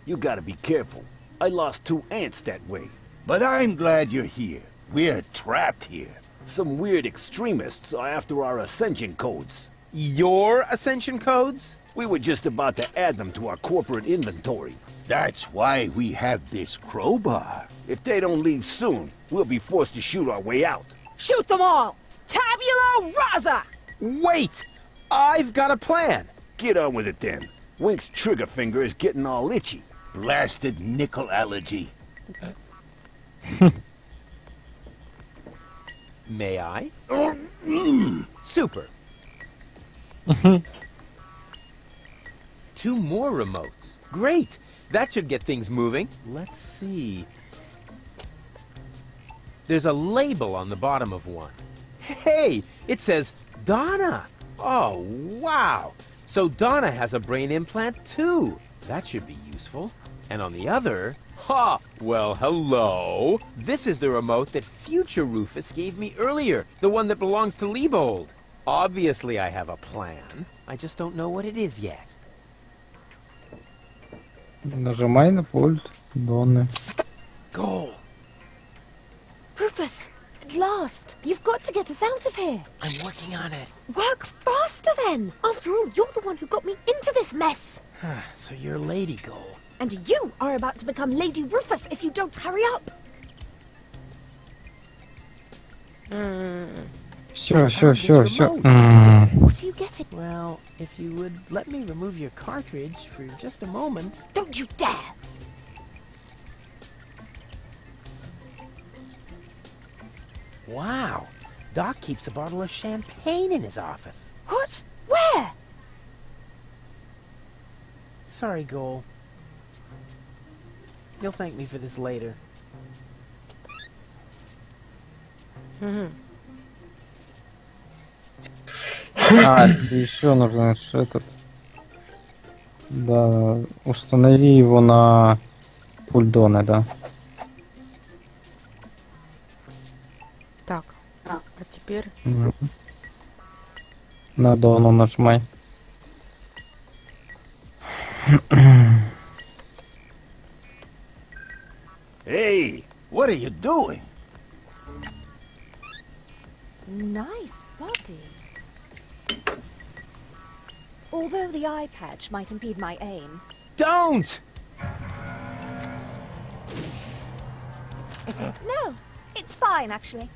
You gotta be careful. I lost 2 ants that way. But I'm glad you're here. We're trapped here. Some weird extremists are after our ascension codes. Your ascension codes? We were just about to add them to our corporate inventory. That's why we have this crowbar. If they don't leave soon, we'll be forced to shoot our way out. Shoot them all! Tabula rasa! Wait! I've got a plan. Get on with it then. Wink's trigger finger is getting all itchy. Blasted nickel allergy. May I? Super. 2 more remotes. Great! That should get things moving. Let's see. There's a label on the bottom of one. Hey! It says Donna! Oh, wow! So Donna has a brain implant too. That should be useful. And on the other... Ha! Well, hello! This is the remote that future Rufus gave me earlier. The one that belongs to Liebold. Obviously I have a plan. I just don't know what it is yet. Нажимай на пульт Донны. Goal! Rufus, at last. You've got to get us out of here. I'm working on it. Work faster then. After all, you're the one who got me into this mess. So you're Lady Goal. And you are about to become Lady Rufus if you don't hurry up. Все. What are you getting? Well, if you would let me remove your cartridge for just a moment. Don't you dare! Wow. Doc keeps a bottle of champagne in his office. What? Where? Sorry, Goal. You'll thank me for this later. Еще нужно этот... Да, установи его на пульт Донны, да. Так, а теперь... На Донну нажимай. Hey, what are you doing? Nice body. Although the eye patch might impede my aim. Don't! No, it's fine, actually.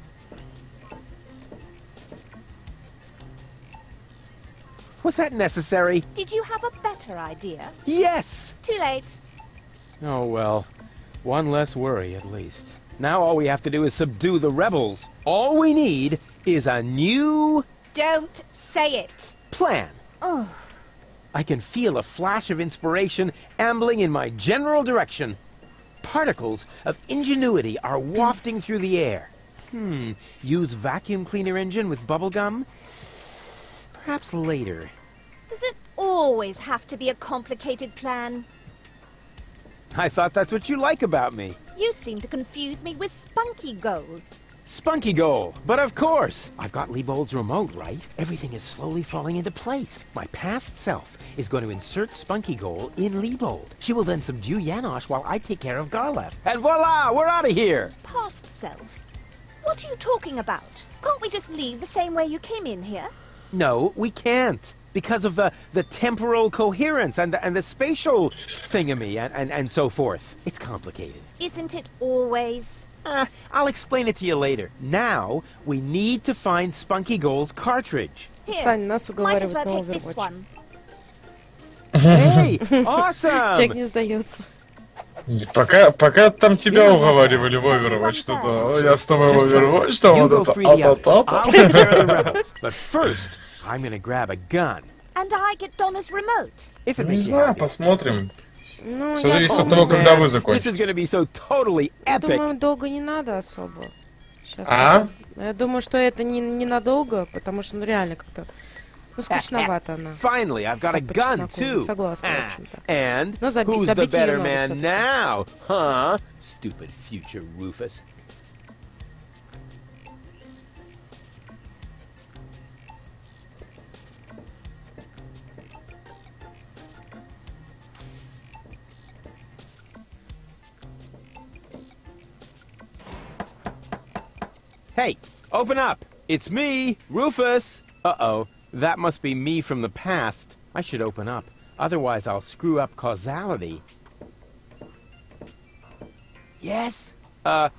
Was that necessary? Did you have a better idea? Yes! Too late. Oh, well. One less worry, at least. Now all we have to do is subdue the rebels. All we need is a new... Don't say it. plan. Oh. I can feel a flash of inspiration ambling in my general direction. Particles of ingenuity are wafting through the air. Use vacuum cleaner engine with bubblegum? Perhaps later. Does it always have to be a complicated plan? I thought that's what you like about me. You seem to confuse me with Spunky Gold. Spunky Goal. But of course, I've got Liebold's remote, right? Everything is slowly falling into place. My past self is going to insert Spunky Goal in Liebold. She will then subdue Janosch while I take care of Garlef. And voila, we're out of here! Past self? What are you talking about? Can't we just leave the same way you came in here? No, we can't. Because of the temporal coherence and the spatial thingamy and so forth. It's complicated. Isn't it always? I'll explain it to you later. Now, we need to find Spunky Goal's cartridge. Here, Сань, нас might as уговаривают well на take this Overwatch. one. Hey, awesome! Джек не сдается. Пока там тебя уговаривали в Overwatch, что-то я с тобой в Overwatch, там You вот go это, free the other. а-та-та-та. I'll take care of the rebels. But first, I'm gonna grab a gun. And I get Donna's remote. If it Не makes you знаю, happy. посмотрим. Ну, Все я зависит от думаю, того, когда вы This закончите. is gonna be so totally epic. думаю, долго не надо особо. Сейчас. А? Я думаю, что это ненадолго, потому что, ну, реально как-то, ну, скучновато она. Finally, I've got a Стать по gun, чесноку. too. Согласна, в общем-то. And Но who's the добить её better надо man всё-таки. now? Huh? Stupid future Rufus. Hey, open up! It's me, Rufus! Uh-oh, that must be me from the past. I should open up, otherwise I'll screw up causality. Yes?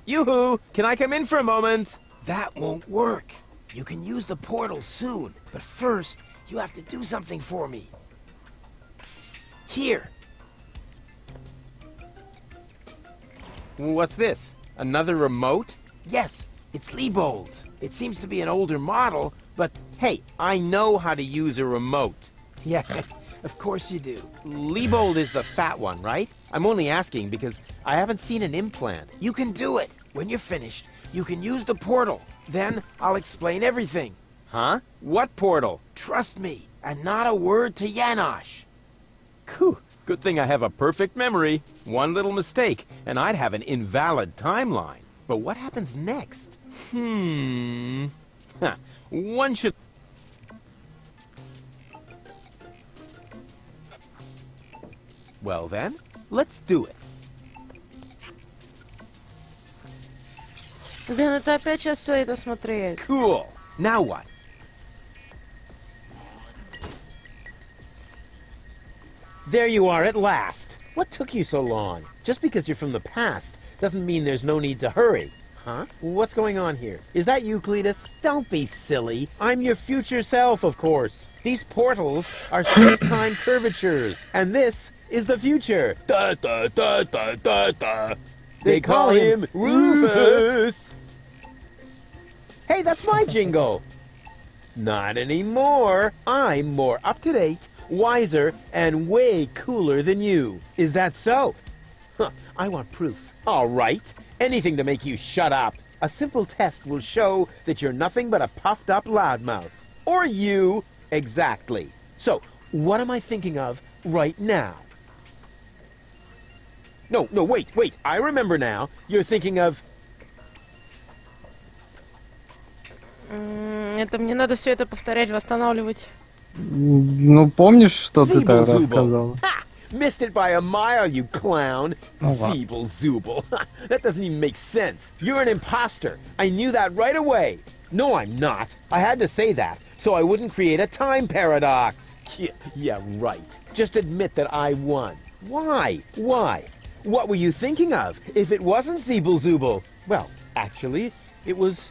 Yoo-hoo! Can I come in for a moment? That won't work. You can use the portal soon, but first, you have to do something for me. Here. What's this? Another remote? Yes, it's Liebold's. It seems to be an older model, but Hey, I know how to use a remote. yeah, of course you do. Liebold is the fat one, right? I'm only asking because I haven't seen an implant. You can do it. When you're finished, you can use the portal. Then I'll explain everything. Huh? What portal? Trust me, and not a word to Janosch. Whew. Good thing I have a perfect memory. One little mistake, and I'd have an invalid timeline. But what happens next? Huh. One should... Well then, let's do it. Блин, это опять сейчас все это смотреть. Cool. Now what? There you are at last. What took you so long? Just because you're from the past doesn't mean there's no need to hurry. Huh? What's going on here? Is that you, Cletus? Don't be silly. I'm your future self, of course. These portals are space-time curvatures, and this is the future. Da da da da da da. They call him Rufus. Hey, that's my jingle. Not anymore. I'm more up-to-date, wiser, and way cooler than you. Is that so? Huh, I want proof. All right. Anything to make you shut up. A simple test will show that you're nothing but a puffed-up loudmouth. Or you. Exactly. So, what am I thinking of right now? No, wait. I remember now. You're thinking of... Это мне надо все это повторять, восстанавливать. Ну, помнишь, что ты тогда сказал? Ha! Missed it by a mile, you clown. Zeeble Zooble. That doesn't even make sense. You're an imposter. I knew that right away. No, I'm not. I had to say that, so I wouldn't create a time paradox. Yeah, right. Just admit that I won. Why? What were you thinking of if it wasn't Zeeble Zooble? Well, actually, it was...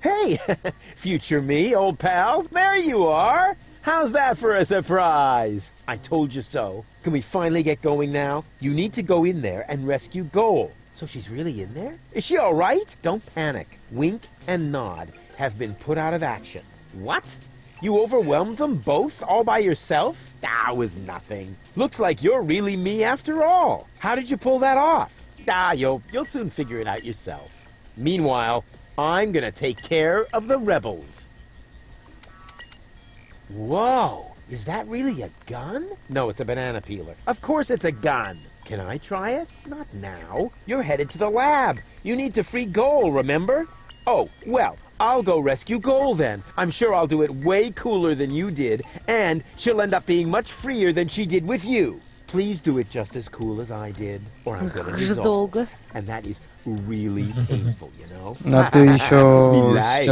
Hey, future me, old pal. There you are. How's that for a surprise? I told you so. Can we finally get going now? You need to go in there and rescue Goal. So she's really in there? Is she all right? Don't panic. Wink and Nod have been put out of action. What? You overwhelmed them both all by yourself? That was nothing. Looks like you're really me after all. How did you pull that off? You'll soon figure it out yourself. Meanwhile, I'm gonna take care of the rebels. Whoa, is that really a gun? No, it's a banana peeler. Of course it's a gun. Can I try it? Not now. You're headed to the lab. You need to free Goal, remember? Oh, well, I'll go rescue Goal then. I'm sure I'll do it way cooler than you did, and she'll end up being much freer than she did with you. Please do it just as cool as I did, or I'm gonna resolve. And that is really painful, you know? А ты еще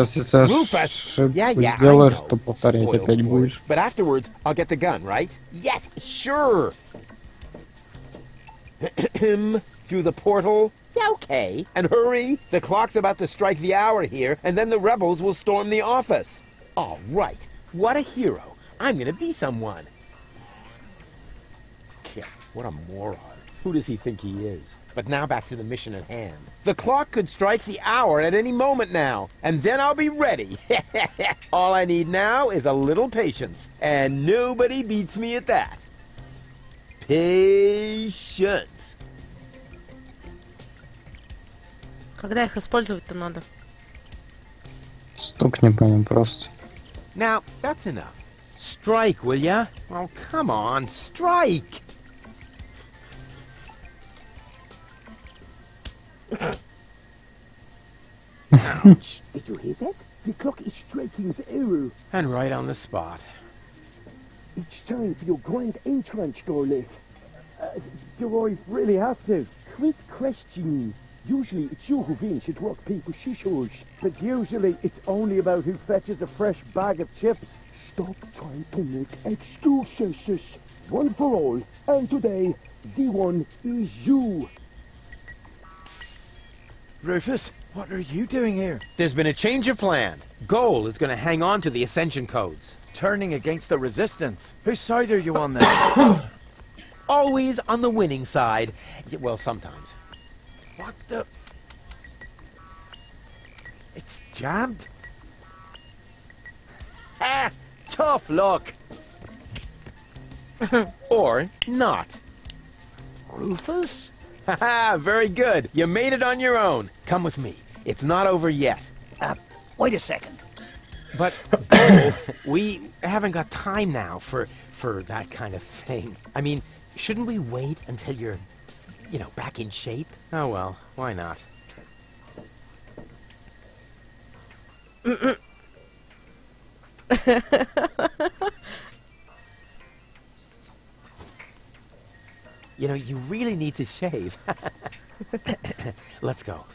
сейчас, если сделаешь, то повторять опять будешь. But afterwards, I'll get the gun, right? Yes, sure. Through the portal? Yeah, okay. And hurry, the clock's about to strike the hour here, and then the rebels will storm the office. All right, what a hero. I'm gonna be someone. What a moron. Who does he think he is? But now back to the mission at hand. The clock could strike the hour at any moment now, and then I'll be ready. All I need now is a little patience, and nobody beats me at that. Patience. Когда их использовать-то надо? Стукни по ним просто. Now, that's enough. Strike, will ya? Oh, come on, strike! Ouch. Did you hear that? The clock is striking the hour. And right on the spot. It's time for your grand entrance, Garlic. Do I really have to? Quick question. Usually it's you who wins at rock, paper, scissors. But usually it's only about who fetches a fresh bag of chips. Stop trying to make excuses. One for all. And today, the one is you. Rufus, what are you doing here? There's been a change of plan. Goal is going to hang on to the Ascension codes. Turning against the Resistance. Whose side are you on then? Always on the winning side. Well, sometimes. What the... It's jammed? Ah! Tough luck! Or not. Rufus? Haha, very good. You made it on your own. Come with me. It's not over yet. Wait a second. But, Goal, we haven't got time now for that kind of thing. I mean, shouldn't we wait until you're, you know, back in shape? Oh well, why not? You know, you really need to shave. Let's go.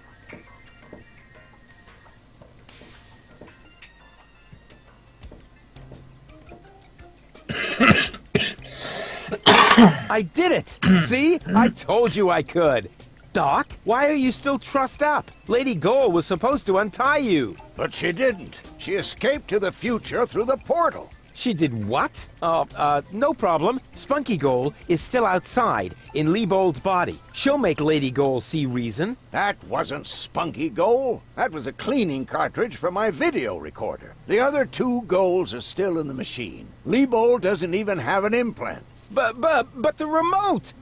I did it! See? I told you I could. Doc, why are you still trussed up? Lady Goal was supposed to untie you. But she didn't. She escaped to the future through the portal. She did what? No problem. Spunky Goal is still outside, in Leibold's body. She'll make Lady Goal see reason. That wasn't Spunky Goal. That was a cleaning cartridge for my video recorder. The other two Goals are still in the machine. Leibold doesn't even have an implant. But the remote!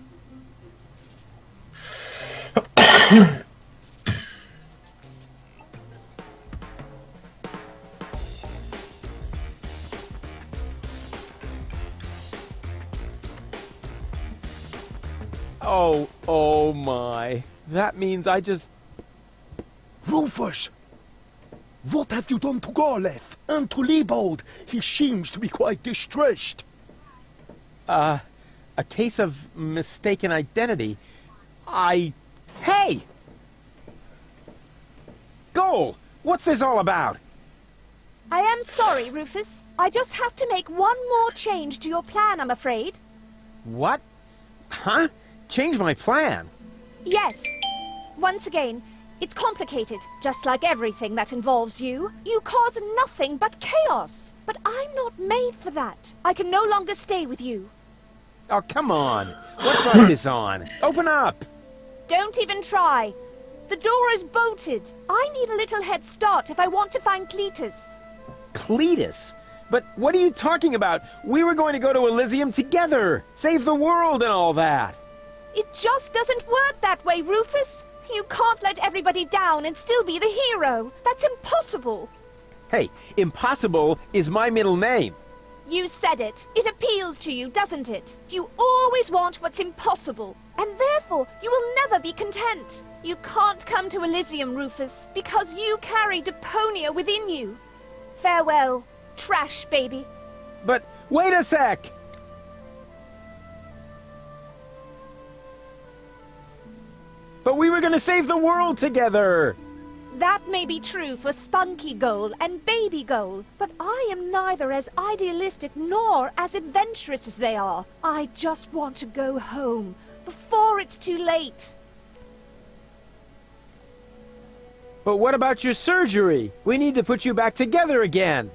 Oh my. That means I just... Rufus! What have you done to Garleth and to Leibold? He seems to be quite distressed. A case of mistaken identity. Hey! Goal! What's this all about? I am sorry, Rufus. I just have to make one more change to your plan, I'm afraid. What? Huh? Change my plan? Yes. Once again, it's complicated, just like everything that involves you. You cause nothing but chaos. But I'm not made for that. I can no longer stay with you. Oh, come on. What front is on? Open up! Don't even try. The door is bolted. I need a little head start if I want to find Cletus. Cletus? But what are you talking about? We were going to go to Elysium together. Save the world and all that. It just doesn't work that way, Rufus. You can't let everybody down and still be the hero. That's impossible. Hey, impossible is my middle name. You said it. It appeals to you, doesn't it? You always want what's impossible, and therefore you will never be content. You can't come to Elysium, Rufus, because you carry Deponia within you. Farewell, trash baby. But wait a sec! But we were gonna save the world together! That may be true for Spunky Goal and Baby Goal, but I am neither as idealistic nor as adventurous as they are. I just want to go home, before it's too late. But what about your surgery? We need to put you back together again.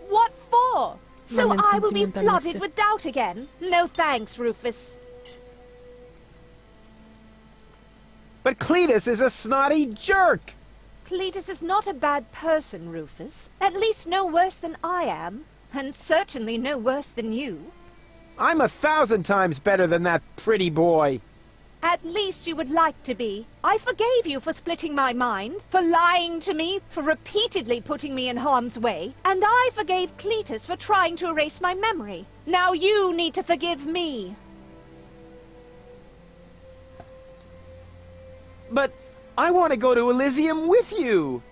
What for? So I will be flooded with doubt again? No thanks, Rufus. But Cletus is a snotty jerk! Cletus is not a bad person, Rufus. At least no worse than I am. And certainly no worse than you. I'm 1,000 times better than that pretty boy. At least you would like to be. I forgave you for splitting my mind, for lying to me, for repeatedly putting me in harm's way. And I forgave Cletus for trying to erase my memory. Now you need to forgive me. But I want to go to Elysium with you!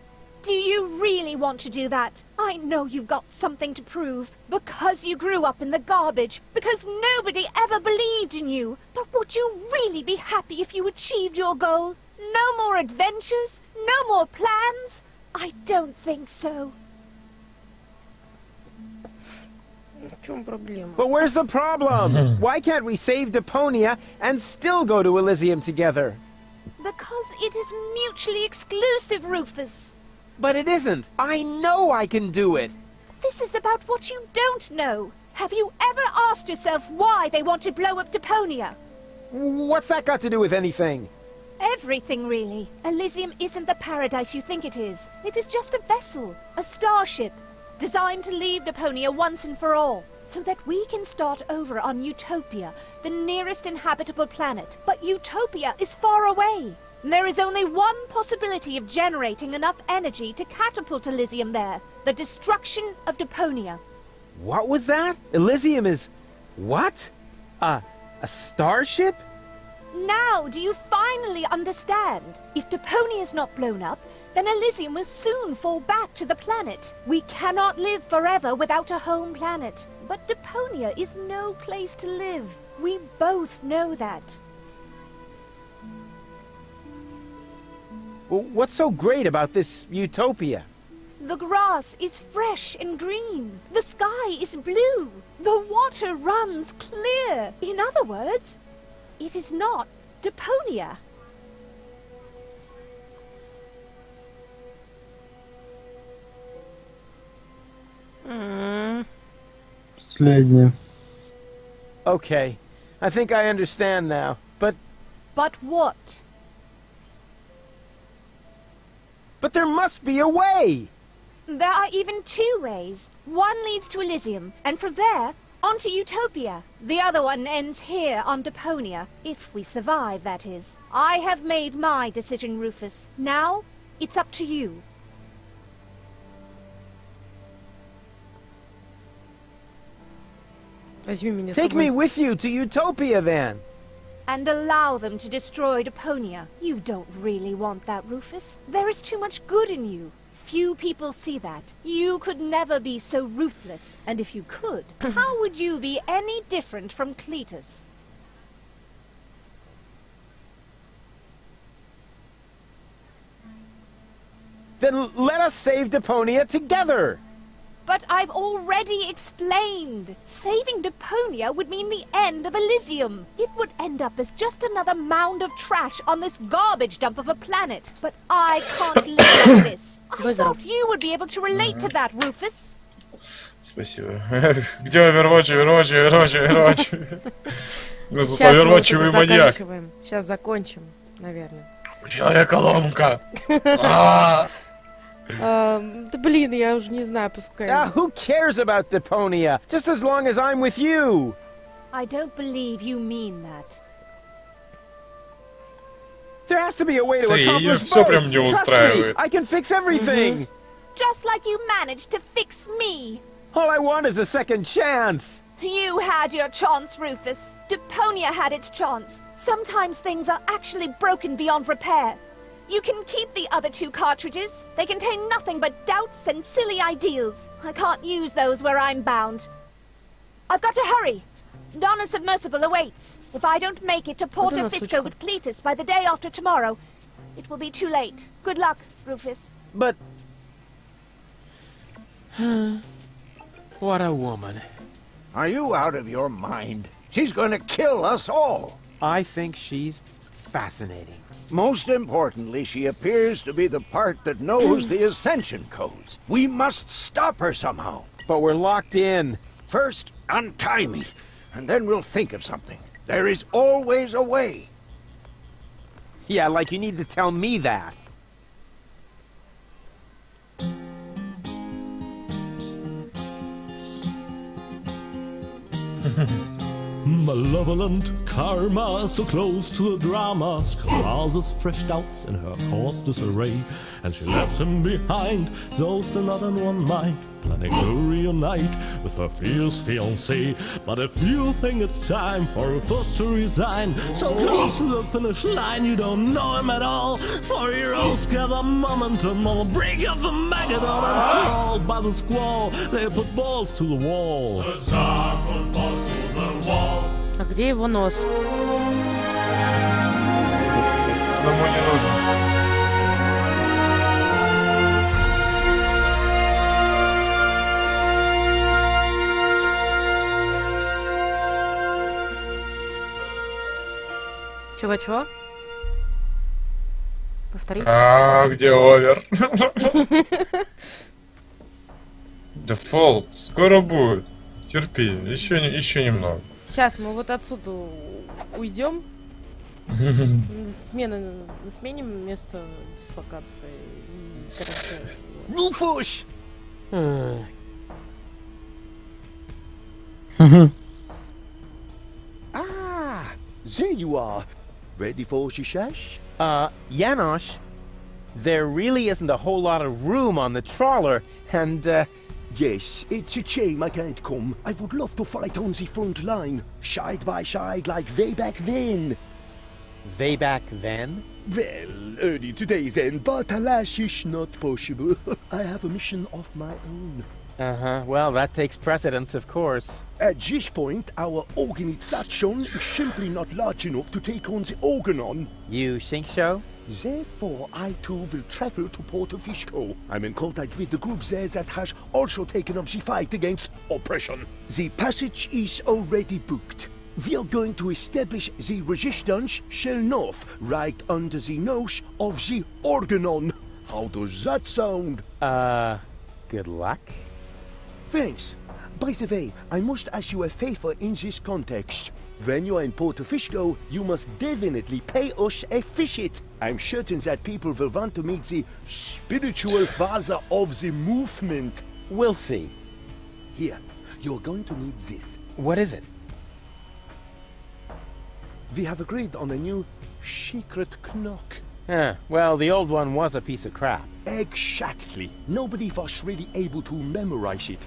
Do you really want to do that? I know you've got something to prove. Because you grew up in the garbage. Because nobody ever believed in you. But would you really be happy if you achieved your goal? No more adventures? No more plans? I don't think so. But where's the problem? Why can't we save Deponia and still go to Elysium together? Because it is mutually exclusive, Rufus. But it isn't. I know I can do it. This is about what you don't know. Have you ever asked yourself why they want to blow up Deponia? What's that got to do with anything? Everything, really. Elysium isn't the paradise you think it is. It is just a vessel, a starship, designed to leave Deponia once and for all, so that we can start over on Utopia, the nearest inhabitable planet. But Utopia is far away. There is only one possibility of generating enough energy to catapult Elysium there, the destruction of Deponia. What was that? Elysium is... what? A starship? Now, do you finally understand? If Deponia is not blown up, then Elysium will soon fall back to the planet. We cannot live forever without a home planet. But Deponia is no place to live. We both know that. Well, what's so great about this Utopia? The grass is fresh and green. The sky is blue. The water runs clear. In other words, it is not Deponia. Последнее. Okay, I think I understand now, but... But what? But there must be a way! There are even two ways. One leads to Elysium, and from there, onto Utopia. The other one ends here on Deponia, if we survive, that is. I have made my decision, Rufus. Now, it's up to you. Take me with you to Utopia, then! And allow them to destroy Deponia. You don't really want that, Rufus. There is too much good in you. Few people see that. You could never be so ruthless. And if you could, how would you be any different from Cletus? Then let us save Deponia together! But I've already explained. Saving Deponia would mean the end of Elysium. It would end up as just another mound of trash on this garbage dump of a planet. But I can't live like this. I thought you would be able to relate to that, Rufus. Спасибо. Где Overwatch? Сейчас мы вот это заканчиваем. Сейчас закончим, наверное. Человека-ломка. Да блин, я уже не знаю, пускай. Who cares about Deponia? Just as long as I'm with you. I don't believe you mean that. There has to be a way to accomplish both. Trust me, I can fix everything. Just like you managed to fix me. All I want is a second chance. You had your chance, Rufus. Deponia had its chance. Sometimes things are actually broken beyond repair. You can keep the other 2 cartridges. They contain nothing but doubts and silly ideals. I can't use those where I'm bound. I've got to hurry. Donna's submersible awaits. If I don't make it to Porto Fisco with Cletus by the day after tomorrow, it will be too late. Good luck, Rufus. But... what a woman. Are you out of your mind? She's gonna kill us all. I think she's fascinating. Most importantly, she appears to be the part that knows the Ascension codes. We must stop her somehow. But we're locked in. First, untie me, and then we'll think of something. There is always a way. Yeah, like you need to tell me that. Malevolent karma, so close to a drama, causes fresh doubts in her course disarray, and she left him behind, though still not in one mind, planning to reunite with her fierce fiancé. But if you think it's time for Rufus to resign, so close to the finish line you don't know him at all, for heroes gather momentum on the brink of the Magedon, and thralled by the squall, they put balls to the wall. А где его нос? Одному не нужно. Чего? Повтори. А где Овер? Дефолт. Скоро будет. Терпи. Еще немного. Сейчас мы вот отсюда уйдем. Сменим место дислокации. Rufus! There you are. Ready for Shishash? Janosch, there really isn't a whole lot of room on the trawler, and, Yes, it's a shame I can't come. I would love to fight on the front line, side by side like way back then. Way back then? Well, early today then, but alas, it's not possible. I have a mission of my own. Uh-huh, well, that takes precedence, of course. At this point, our organization is simply not large enough to take on the Organon. You think so? Therefore, I too will travel to Porto Fisco. I'm in contact with the group there that has also taken up the fight against oppression. The passage is already booked. We are going to establish the resistance shell north, right under the nose of the Organon. How does that sound? Good luck. Thanks. By the way, I must ask you a favor in this context. When you are in Porto Fisco, you must definitely pay us a visit. I'm certain that people will want to meet the spiritual father of the movement. We'll see. Here, you're going to need this. What is it? We have agreed on a new secret knock. Well, the old one was a piece of crap. Exactly. Nobody was really able to memorize it.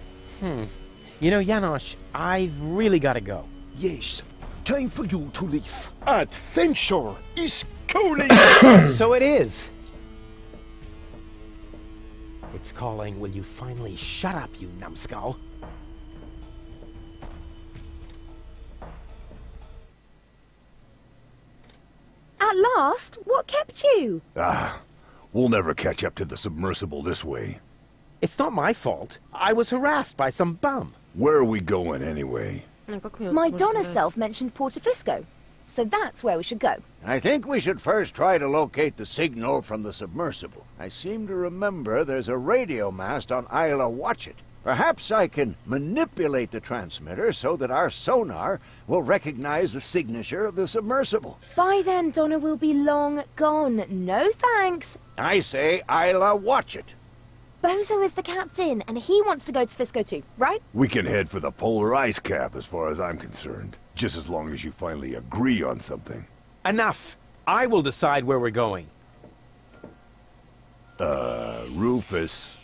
You know, Janosch, I've really got to go. Yes. Time for you to leave. Adventure is calling! So it is. It's calling, will you finally shut up, you numbskull? At last? What kept you? We'll never catch up to the submersible this way. It's not my fault. I was harassed by some bum. Where are we going anyway? My Donna self mentioned Portofisco, so that's where we should go. I think we should first try to locate the signal from the submersible. I seem to remember there's a radio mast on Isla Watch It. Perhaps I can manipulate the transmitter so that our sonar will recognize the signature of the submersible. By then, Donna will be long gone. No thanks. I say Isla Watch It. Bozo is the captain, and he wants to go to Fisco too, right? We can head for the polar ice cap as far as I'm concerned. Just as long as you finally agree on something. Enough. I will decide where we're going. Rufus.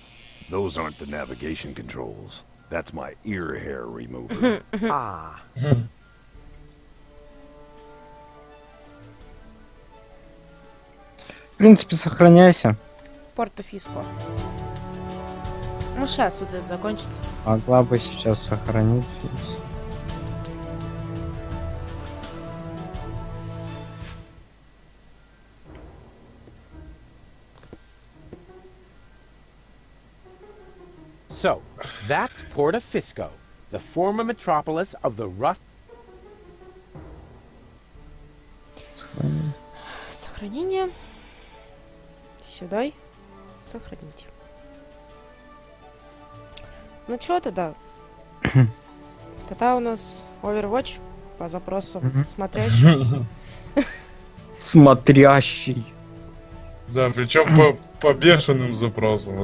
Those aren't the navigation controls. That's my ear hair remover. Ah. В принципе, сохраняйся. Порто-Фиско. Ну, сейчас вот это закончится. Могла бы сейчас сохраниться. So, that's Portofisco, the former metropolis of the Rust... Сохранение. Сюда. Сохранить. Ну чё тогда? Тогда у нас Overwatch по запросу смотрящий. Смотрящий. Да, причем по бешеным запросам.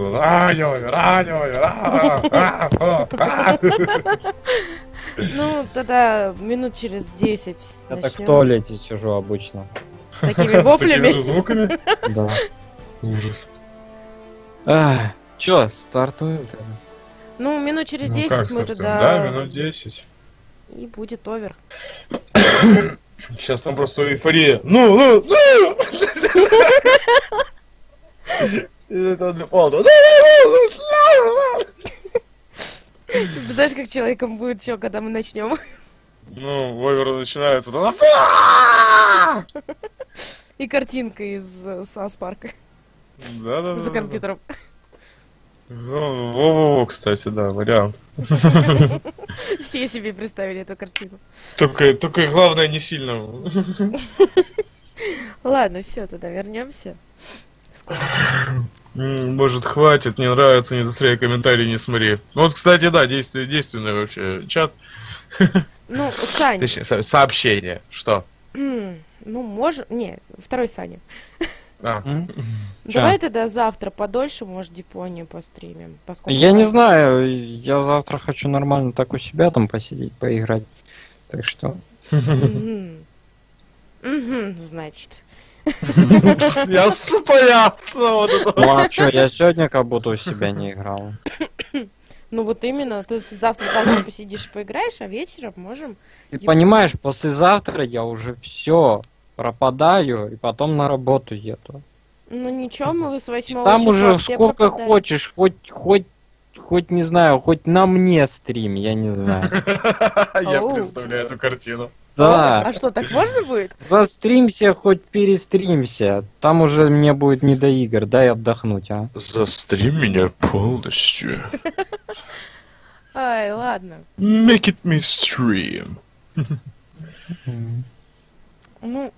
Ну, тогда минут через 10 Я начнём. так в туалете сижу обычно. С такими воплями? С такими же звуками? Да. Ужас. Чё, стартуем тогда? Ну, минут через Ну, 10 как мы стартуем? тогда... Да, минут 10. И будет овер. Сейчас там просто эйфория. Ну! Ты знаешь, как человеком будет все, когда мы начнем? Ну, овер начинается. И картинка из Саус-парка. Да. За компьютером. Ну, кстати, да, вариант. Все себе представили эту картину. Только главное не сильно. Ладно, все, тогда вернемся. Может, хватит, не нравится, не застряй комментарий, не смотри. Ну вот, кстати, да, действенный вообще чат. Ну, Сань. Точнее, сообщение. Что? Ну, может... Не, второй Саня. А. Давай тогда завтра подольше, может, Депонию постримим. Я не знаю, я завтра хочу нормально так у себя там посидеть, поиграть. Так что... Значит. Ясно, понятно. Ну а что, я сегодня как будто у себя не играл. Ну вот именно, ты завтра также посидишь и поиграешь, а вечером можем... Ты понимаешь, послезавтра я уже все пропадаю и потом на работу еду. Ну ничего, мы с 8 там числа уже все сколько пропадаем. хочешь, хоть не знаю, хоть на мне стрим, я не знаю. Я представляю эту картину. Да. А что, так можно будет? Застримся, хоть перестримся. Там уже мне будет не до игр, дай отдохнуть, а. Застрим меня полностью. Ай, ладно. Make it me stream. Ну...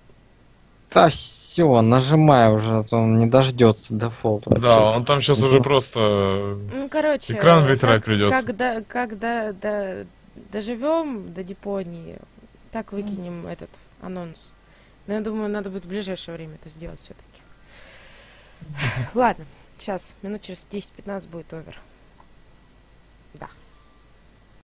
Да все, нажимай уже, а то он не дождется дефолта. Да, он там сейчас уже просто... Ну, короче, экран вытирать придется. Когда доживем до Депонии, так выкинем этот анонс. Но я думаю, надо будет в ближайшее время это сделать все-таки. Ладно, сейчас, минут через 10-15 будет овер. Да.